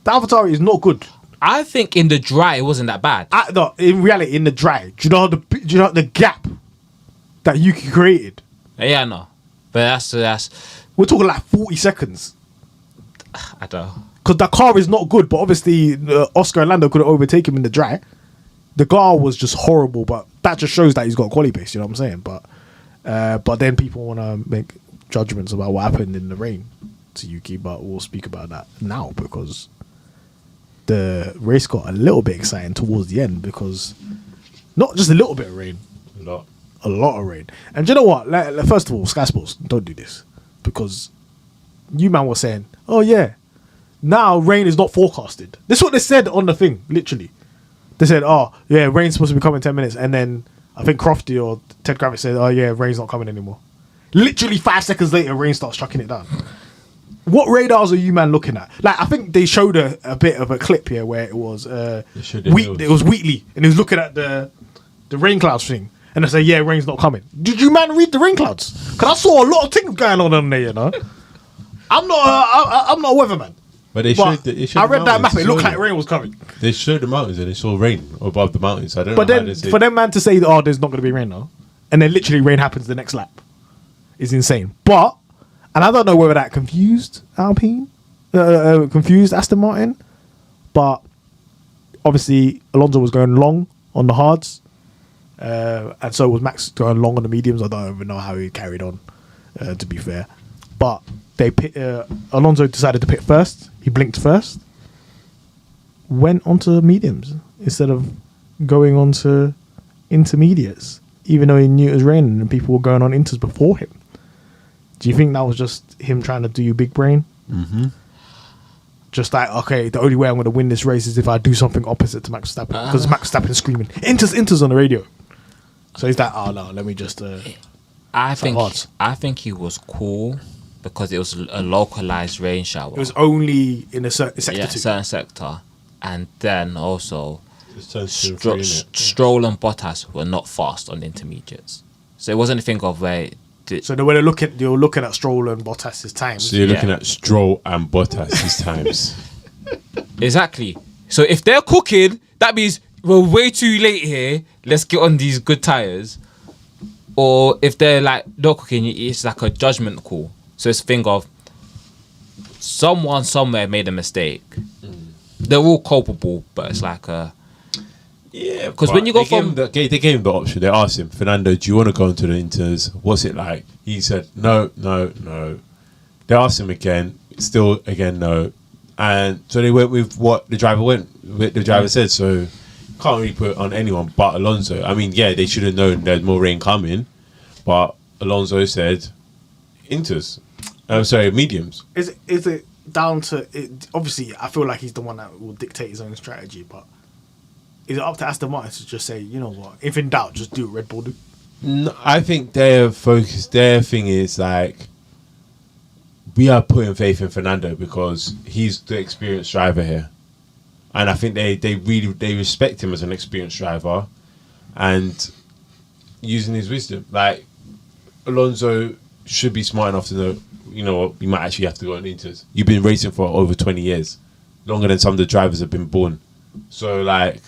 The AlphaTauri is not good. I think in the dry it wasn't that bad. No, in reality, in the dry, do you know the gap that Yuki created? Yeah, no, but that's We're talking like 40 seconds. I don't know. Because the car is not good, but obviously Oscar and Lando couldn't overtake him in the dry. The car was just horrible, but that just shows that he's got quality pace. You know what I'm saying? But then people want to make judgments about what happened in the rain to Yuki, but we'll speak about that now because the race got a little bit exciting towards the end because not just a little bit of rain, a lot of rain. And do you know what? First of all, Sky Sports, don't do this because you man was saying, oh yeah, now rain is not forecasted. This is what they said on the thing, literally. They said, oh yeah, rain's supposed to be coming in 10 minutes. And then I think Crofty or Ted Kravitz said, oh yeah, rain's not coming anymore. Literally 5 seconds later, rain starts chucking it down. What radars are you man looking at? Like, I think they showed a bit of a clip here where it was it was Wheatley and he was looking at the rain clouds thing. And they say, yeah, rain's not coming. Did you man read the rain clouds? Because I saw a lot of things going on there, you know. I'm not a weatherman. But they showed the I read that map. It looked like rain was coming. They showed the mountains and they saw rain above the mountains. I don't know. But then for them man to say, oh, there's not going to be rain now, and then literally rain happens the next lap, is insane. But and I don't know whether that confused Alpine, confused Aston Martin, but obviously Alonso was going long on the hards, and so was Max going long on the mediums. I don't even know how he carried on, to be fair, but. Alonso decided to pit first. He blinked first. Went onto mediums instead of going onto intermediates, even though he knew it was raining and people were going on inters before him. Do you think that was just him trying to do you big brain? Mm-hmm. Just like, okay, the only way I'm going to win this race is if I do something opposite to Max Verstappen. Because Max Verstappen is screaming, inters on the radio. So he's like, oh no, let me just... I think he was cool because it was a localized rain shower. It was only in a certain sector. Yeah, certain sector. And then also, Stroll and Bottas were not fast on intermediates. So it wasn't a thing of where... So they were you're looking at Stroll and Bottas' times. So you're looking at Stroll and Bottas' times. Exactly. So if they're cooking, that means we're way too late here. Let's get on these good tyres. Or if they're like not cooking, it's like a judgment call. So it's a thing of someone somewhere made a mistake. They're all culpable, but it's like yeah. Because when you go from they gave him the option. They asked him, Fernando, do you want to go into the inters? What's it like? He said no. They asked him again, still again no, and so they went with what the driver said. So can't really put it on anyone but Alonso. I mean, yeah, they should have known there's more rain coming, but Alonso said inters. I'm sorry, mediums. Is it down to it? Obviously, I feel like he's the one that will dictate his own strategy, but is it up to Aston Martin to just say, you know what, if in doubt, just do what Red Bull do? No, I think their focus, their thing is like, we are putting faith in Fernando because he's the experienced driver here, and I think they really respect him as an experienced driver, and using his wisdom. Like Alonso should be smart enough to know, you know what, you might actually have to go on inters. You've been racing for over 20 years, longer than some of the drivers have been born. So like,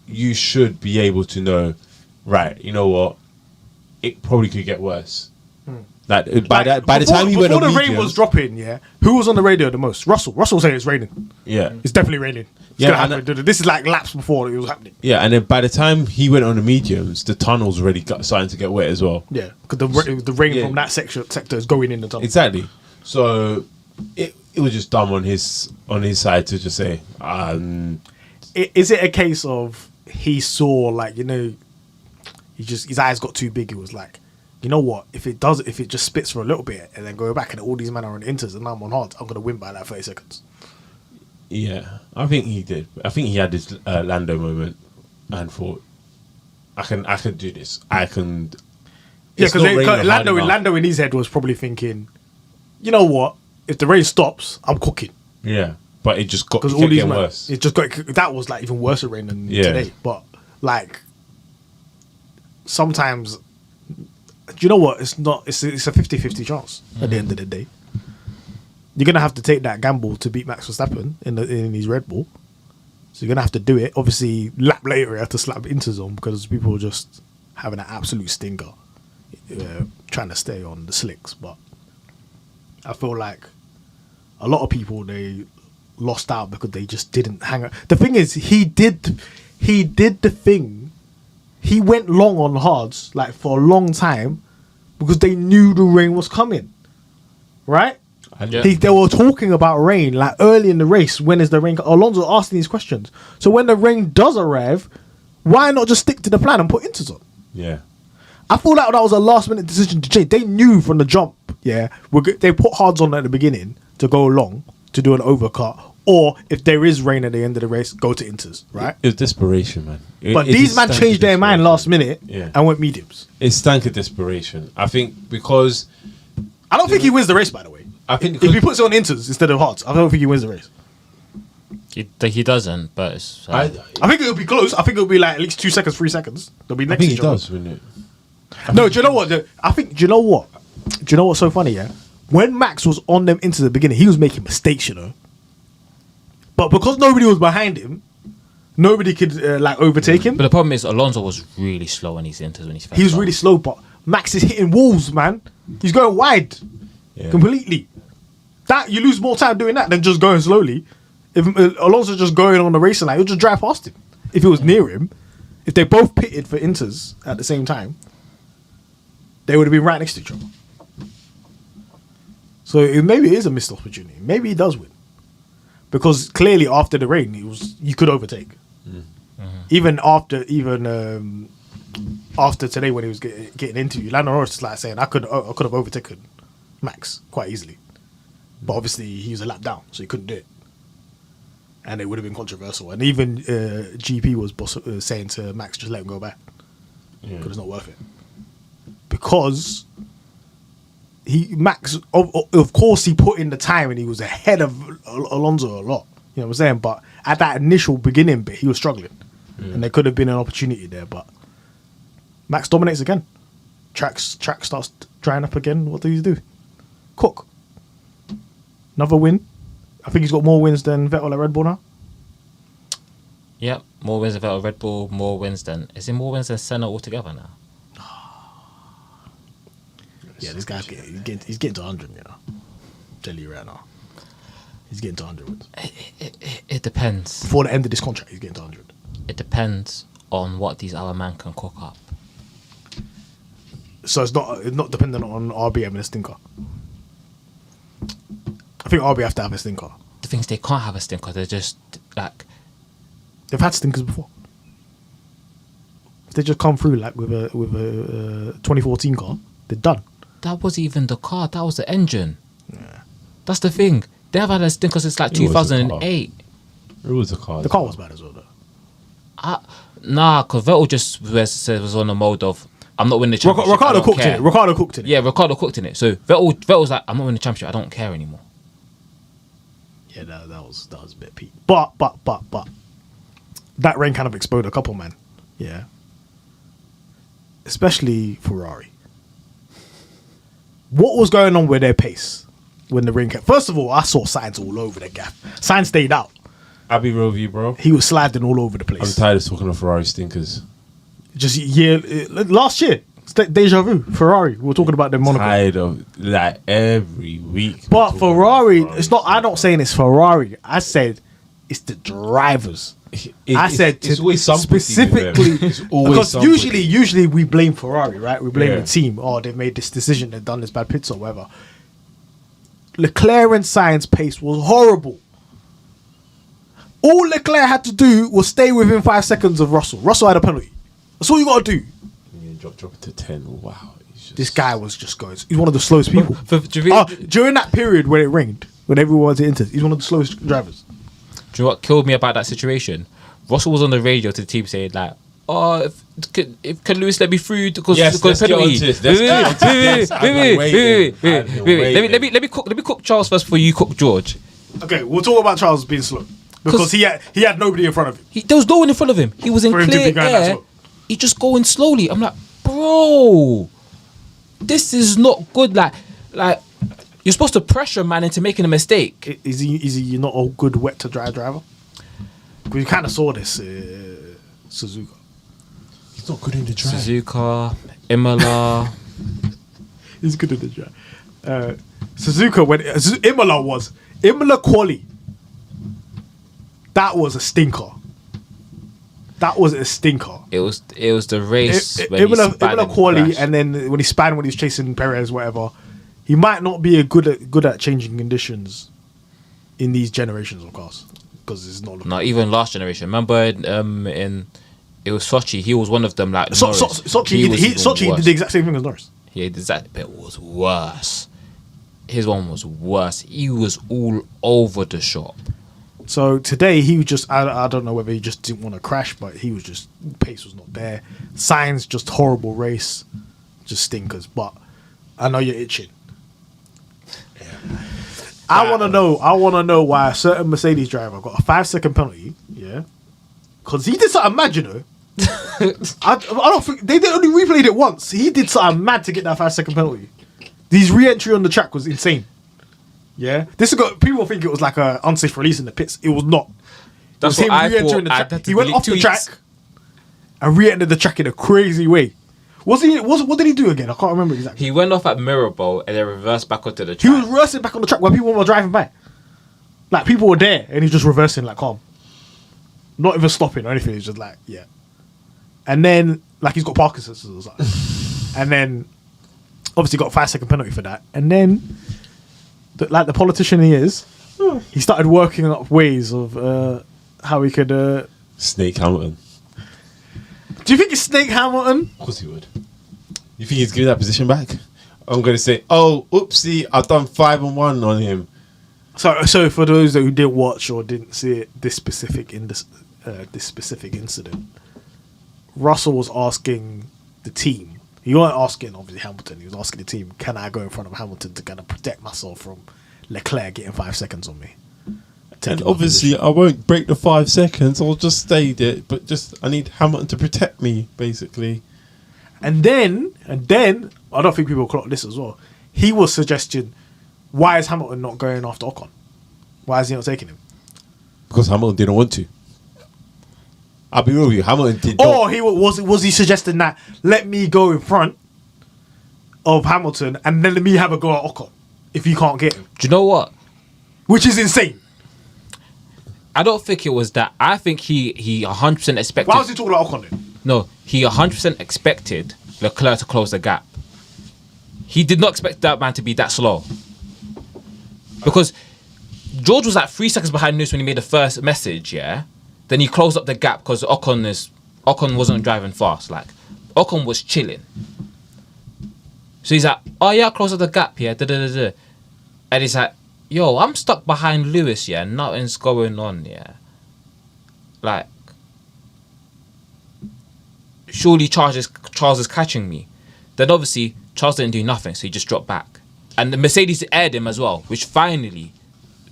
you should be able to know, right, you know what, it probably could get worse. Like by the time he went on before the rain was dropping, yeah, who was on the radio the most? Russell was saying it's raining. Yeah, it's definitely raining. This is like laps before it was happening. Yeah, and then by the time he went on the mediums, the tunnel's already starting to get wet as well. Yeah, because the rain from that sector is going in the tunnel. Exactly. So it was just dumb on his side to just say. Is it a case of he saw, like, you know, his eyes got too big? It was like, you know what? If it just spits for a little bit and then go back and all these men are on inters and I'm on hard, I'm gonna win by like 30 seconds. Yeah, I think he did. I think he had this Lando moment and thought, I can do this. I can. Yeah, because Lando in his head was probably thinking, you know what? If the rain stops, I'm cooking. Yeah, but it just got because all these worse. It just got that was like even worse rain than today. But like sometimes, do you know what? It's not. It's a 50-50 chance at the end of the day. You're gonna have to take that gamble to beat Max Verstappen in his Red Bull. So you're gonna have to do it. Obviously, lap later, you have to slap Inters on because people are just having an absolute stinker, trying to stay on the slicks. But I feel like a lot of people, they lost out because they just didn't hang out. The thing is, he did the thing. He went long on hards like for a long time because they knew the rain was coming, right? Yeah. They were talking about rain like early in the race. When is the rain? Alonso asking these questions. So when the rain does arrive, why not just stick to the plan and put inters on? Yeah. I feel like that was a last minute decision to change. They knew from the jump, yeah, they put hards on at the beginning to go long, to do an overcut, or if there is rain at the end of the race, go to inters, right? It was desperation, man. But these man changed their mind last minute and went mediums. It stank of desperation. I think because... I don't think he wins the race, by the way. I think if he puts it on inters instead of hards, I don't think he wins the race. He doesn't, but it's, I think it'll be close. I think it'll be like at least 2 seconds, 3 seconds. They'll be next to each other. Does, wouldn't it? No, do you know what? Do you know what? Do you know what's so funny, yeah? When Max was on them into the beginning, he was making mistakes, you know. But because nobody was behind him, nobody could overtake him. But the problem is Alonso was really slow on his inters when he was really slow, but Max is hitting walls, man. He's going wide completely. That you lose more time doing that than just going slowly. If Alonso just going on the racing line, he'll just drive past him. If it was near him, if they both pitted for inters at the same time, they would have been right next to each other. So maybe it is a missed opportunity. Maybe he does win. Because clearly after the rain, you could overtake. Mm-hmm. Even after today when he was getting into you, Lando Norris is like saying I could have overtaken Max quite easily. But obviously he was a lap down, so he couldn't do it. And it would have been controversial. And even GP was saying to Max, just let him go back. Because it's not worth it. Because Max, of course, he put in the time and he was ahead of Alonso a lot. You know what I'm saying? But at that initial beginning bit, he was struggling. Yeah. And there could have been an opportunity there. But Max dominates again. Track starts drying up again. What does he do? Cook. Another win. I think he's got more wins than Vettel at Red Bull now. Yep, more wins than Vettel, Red Bull, more wins than... Is it more wins than Senna altogether now? Yeah, this guy's getting to 100, you know. Tell you right now. He's getting to 100 wins. It depends. Before the end of this contract, he's getting to 100. It depends on what these other men can cook up. So it's not dependent on RB having a stinker. I think RB have to have a stinker. The thing is, they can't have a stinker. They're just like... They've had stinkers before. If they just come through like with a 2014 car, they're done. That wasn't even the car. That was the engine. Yeah. That's the thing. They've had a stinker since like 2008. It was a car. The car was bad as well, though. Nah, because Vettel just was on the mode of, I'm not winning the championship. Ricardo cooked in it. Yeah, Ricardo cooked in it. So Vettel was like, I'm not winning the championship. I don't care anymore. Yeah, that was a bit peak. But that rain kind of exploded a couple, man. Yeah. Especially Ferrari. What was going on with their pace when the rain came? First of all, I saw Sainz all over the gap. Sainz stayed out. I'll be real with you, bro. He was sliding all over the place. I'm tired of talking of Ferrari stinkers. Just last year, deja vu. Ferrari. We were talking about them Monaco. Tired of like every week. But Ferrari, it's not. I'm not saying it's Ferrari. I said it's the drivers. It's always specifically because somebody. usually we blame Ferrari, right? We blame the team. Oh, they've made this decision. They've done this bad pits or whatever. Leclerc and Sainz pace was horrible. All Leclerc had to do was stay within 5 seconds of Russell. Russell had a penalty. That's all you got to do. Yeah, drop it to 10. Wow. This guy was just going. He's one of the slowest people. Do During that period when it rained, when everyone was into, he's one of the slowest drivers. you know what killed me about that situation? Russell was on the radio to the team saying like, "Oh, if can Lewis let me through because penalty." Let me cook Charles first before you cook George. Okay, we'll talk about Charles being slow because he had nobody in front of him. There was no one in front of him. He was in For him to be clear going that air. slow. He just going slowly. I'm like, bro, this is not good. Like you're supposed to pressure man into making a mistake. Is he not a good wet to dry driver? Because you kind of saw this Suzuka. He's not good in the drive. Suzuka, Imola. He's good in the dry. Suzuka when Imola Quali. That was a stinker. It was the race. when he Imola spat and Quali, crashed. and then when he span when he was chasing Perez, whatever. He might not be good at changing conditions in these generations of cars because it's not. Not even last generation. Remember in it was Sochi. He was one of them. Like Sochi did the exact same thing as Norris. Yeah, the exact bit was worse. His one was worse. He was all over the shop. So today he was just I don't know whether he just didn't want to crash, but he was just pace was not there. Sainz just horrible race, just stinkers. But I know you're itching. I want to know why a certain Mercedes driver got a 5-second penalty. Yeah, because he did something mad, you know. I don't think they only replayed it once. He did something mad to get that 5-second penalty. His re-entry on the track was insane. Yeah, people think it was like a unsafe release in the pits. It was not. That's it was what I re-entering thought. the track. He went off the track and re-entered the track in a crazy way. What did he do again? I can't remember exactly. He went off at Mirabel and then reversed back onto the He track. was reversing back on the track where people were driving by. Like people were there and he's just reversing like calm. Not even stopping or anything. He's just like, yeah. And then like he's got Parkinson's or something. And then obviously got a 5-second penalty for that. And then like the politician he is, he started working up ways of how he could Snake Hamilton. Do you think it's Snake Hamilton? Of course he would. You think he's giving that position back? I'm going to say, oh, oopsie, I've done 5-1 on him. So for those who didn't watch or didn't see it, this specific incident, Russell was asking the team. He wasn't asking obviously Hamilton. He was asking the team, "Can I go in front of Hamilton to kind of protect myself from Leclerc getting 5 seconds on me?" And obviously, I won't break the 5 seconds. I'll just stay there. But I need Hamilton to protect me, basically. And then, I don't think people clocked this as well. He was suggesting, why is Hamilton not going after Ocon? Why is he not taking him? Because Hamilton didn't want to. I'll be real with you. Hamilton did Or was he suggesting that, let me go in front of Hamilton and then let me have a go at Ocon if you can't get him? Do you know what? Which is insane. I don't think it was that. I think he 100% expected. Why was he talking about Ocon then? No, he 100% expected Leclerc to close the gap. He did not expect that man to be that slow. Because George was like 3 seconds behind Lewis when he made the first message, yeah? Then he closed up the gap because Ocon wasn't driving fast. Like, Ocon was chilling. So he's like, oh yeah, close up the gap, yeah? Da-da-da-da. And he's like, yo, I'm stuck behind Lewis, yeah? Nothing's going on, yeah? Like, surely Charles is catching me. Then obviously, Charles didn't do nothing, so he just dropped back. And the Mercedes aired him as well, which finally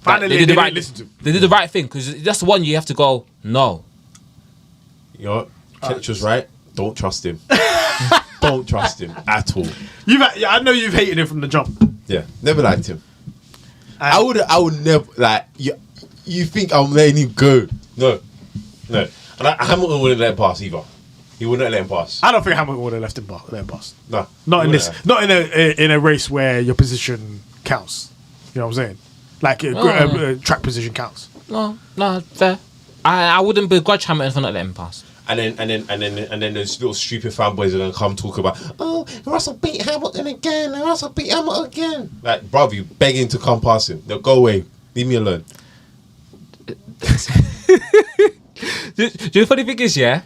they did the right thing, because that's the one you have to go, no. You know what? Ketch was right. Don't trust him. Don't trust him at all. I know you've hated him from the jump. Yeah, never liked him. I would never, like, you think I'm letting him go. No. And Hamilton wouldn't let him pass either. He wouldn't let him pass. I don't think Hamilton would have let him pass. No. Not in this. Not in a race where your position counts. You know what I'm saying? Like track position counts. No, fair. I wouldn't begrudge Hamilton for not letting him pass. And then those little stupid fanboys are gonna come talk about, oh, Russell beat Hamilton again. Like, bruv, you begging to come past him. They'll go away. Leave me alone. Do you know the funny thing is, yeah?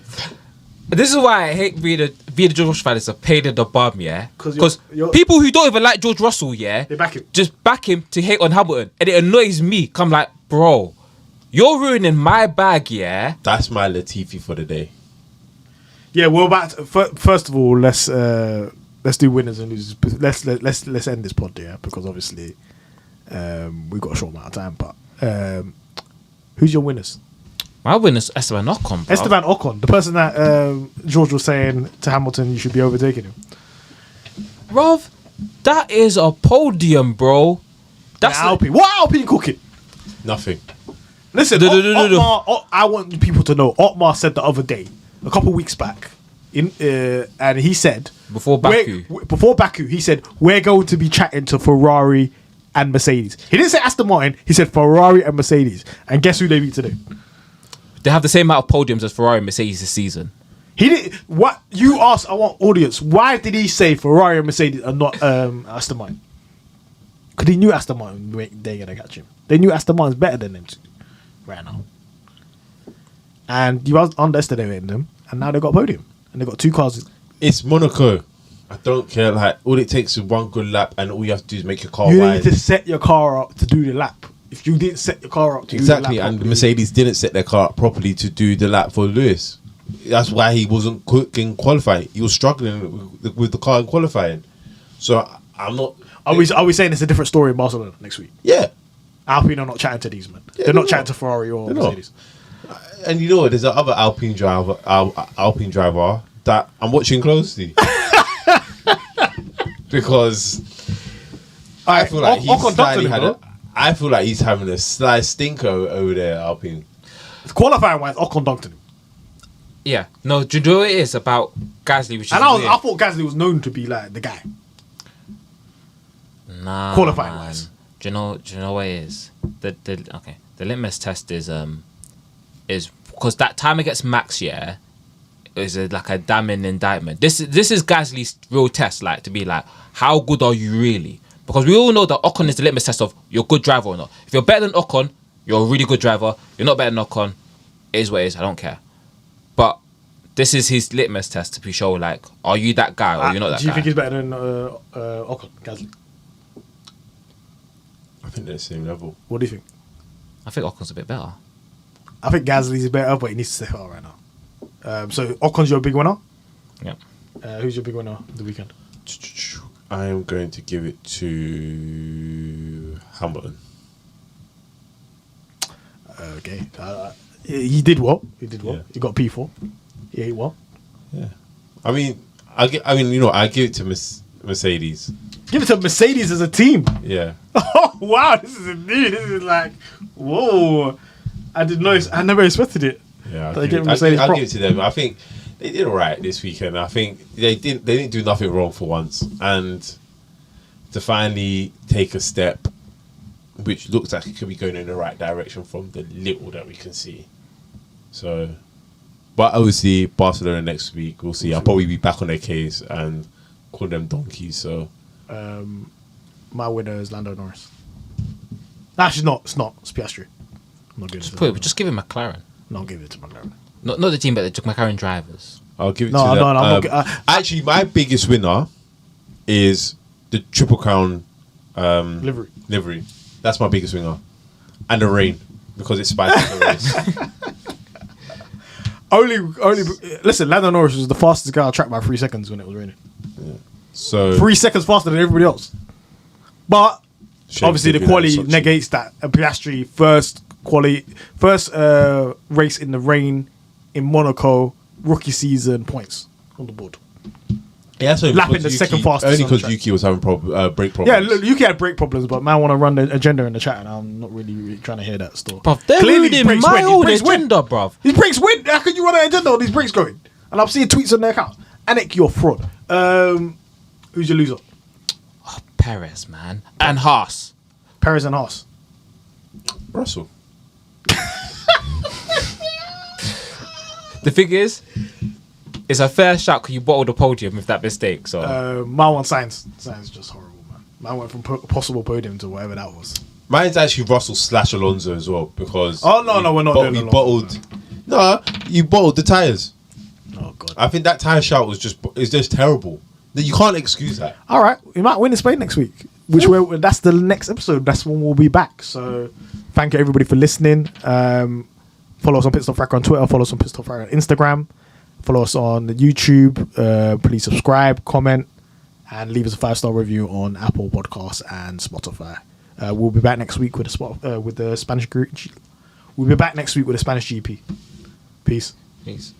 This is why I hate being a George Russell fan. It's a pain in the bum, yeah. Because you're- people who don't even like George Russell, yeah, They back him. just back him to hate on Hamilton, and it annoys me. Come like, bro, you're ruining my bag, yeah. That's my Latifi for the day. Yeah, we're about to, first of all, let's do winners and losers. Let's end this pod, yeah, because obviously we've got a short amount of time. But who's your winners? My winner's Esteban Ocon, bro. Esteban Ocon, the person that George was saying to Hamilton, you should be overtaking him. Bruv, that is a podium, bro. That's Alpine. What Alpine cooking? Nothing. Listen, No. Otmar, I want people to know. Otmar said the other day, a couple of weeks back, and he said Before Baku. Before Baku, he said we're going to be chatting to Ferrari and Mercedes. He didn't say Aston Martin. He said Ferrari and Mercedes. And guess who they beat today? They have the same amount of podiums as Ferrari and Mercedes this season. He did what you asked. I want audience. Why did he say Ferrari and Mercedes are not Aston Martin? Because he knew Aston Martin they're gonna catch him. They knew Aston Martin's better than them two right now, and you underestimating them. And now they got a podium, and they got two cars. It's Monaco. I don't care. Like, all it takes is one good lap, and all you have to do is make your car You wide. need to set your car up to do the lap. If you didn't set your car up to Exactly, do the lap and properly, Mercedes didn't set their car up properly to do the lap for Lewis. That's why he wasn't quick in qualifying. He was struggling with the car in qualifying. So I'm not. Are we saying it's a different story in Barcelona next week? Yeah, Alpine are not chatting to these men. Yeah, they're not they're chatting not. to Ferrari or They're not. Mercedes. and you know what? There's another Alpine driver that I'm watching closely because I feel like Ocon ducked him, bro. I feel like he's having a slight stinker over there, Alpine. Qualifying wise, Ocon dunked him. Yeah. No, do you know what it is about Gasly, which is And I weird? thought Gasly was known to be like the guy. Nah, Qualifying man. wise. Do you know what it is? The litmus test is because that time against Max, yeah, is like a damning indictment. This is Gasly's real test, like to be like, how good are you really? Because we all know that Ocon is the litmus test of you're a good driver or not. If you're better than Ocon, you're a really good driver. You're not better than Ocon, it is what it is. I don't care. But this is his litmus test to be show like, are you that guy or you're not that guy? Do you think he's better than Ocon, Gasly? I think they're the same level. What do you think? I think Ocon's a bit better. I think Gasly's better, but he needs to step out right now. So Ocon's your big winner. Yeah. Who's your big winner of the weekend? I am going to give it to Hamilton. Okay. He did well. He did well. Yeah. He got P4. He ate well. Yeah, I mean, I give it to Mercedes. Give it to Mercedes as a team. Yeah, Oh wow, this is new. This is like, whoa! I didn't know. I never expected it. yeah. They give Mercedes I'll prop. give it to them. I think they did all right this weekend. I think they didn't do nothing wrong for once, and to finally take a step, which looks like it could be going in the right direction from the little that we can see. So, but obviously Barcelona next week, we'll see. I'll probably be back on their case and call them donkeys. So. My winner is Lando Norris. Actually, it's not. It's Piastri. I'm not giving it to Lando. Just give him McLaren. No, I'll give it to McLaren. Not the team, but the McLaren drivers. I'll give it No, to them. no, I'm not actually, my biggest winner is the Triple Crown livery. That's my biggest winner. And the rain, because it spices the race. Only. Listen, Lando Norris was the fastest guy on track by 3 seconds when it was raining. So 3 seconds faster than everybody else. But Shame obviously they the do that quali in Sochi. negates that. And Piastri first race in the rain in Monaco, rookie season points on the board. Yeah, so Lapping the second fastest only on the because track. Yuki was having brake problems. Yeah, look, Yuki had brake problems, but man want to run the agenda in the chat, and I'm not really trying to hear that story. Bruv, they're Clearly his ruining brakes my win. His old brakes win. agenda, bruv. His brakes win. How can you run an agenda on these brakes going? And I'm seeing tweets on their account. Anik, you're a fraud. Who's your loser? Perez, man. And Haas. Perez and Haas. Russell. The thing is, it's a fair shot because you bottled the podium with that mistake. So My one Sainz. Sainz is just horrible, man. Man went from possible podium to whatever that was. Mine's actually Russell / Alonso as well because. Oh, no, we're not doing we Alonso, bottled. No, you bottled the tires. Oh God. I think that tyre shout was just terrible. You can't excuse that. All right, we might win in Spain next week. That's the next episode. That's when we'll be back. So thank you everybody for listening. Follow us on Pitstop Fracas on Twitter. Follow us on Pitstop Fracas on Instagram. Follow us on YouTube. Please subscribe, comment, and leave us a 5-star review on Apple Podcasts and Spotify. We'll be back next week with the Spanish group. We'll be back next week with the Spanish GP. Peace. Peace.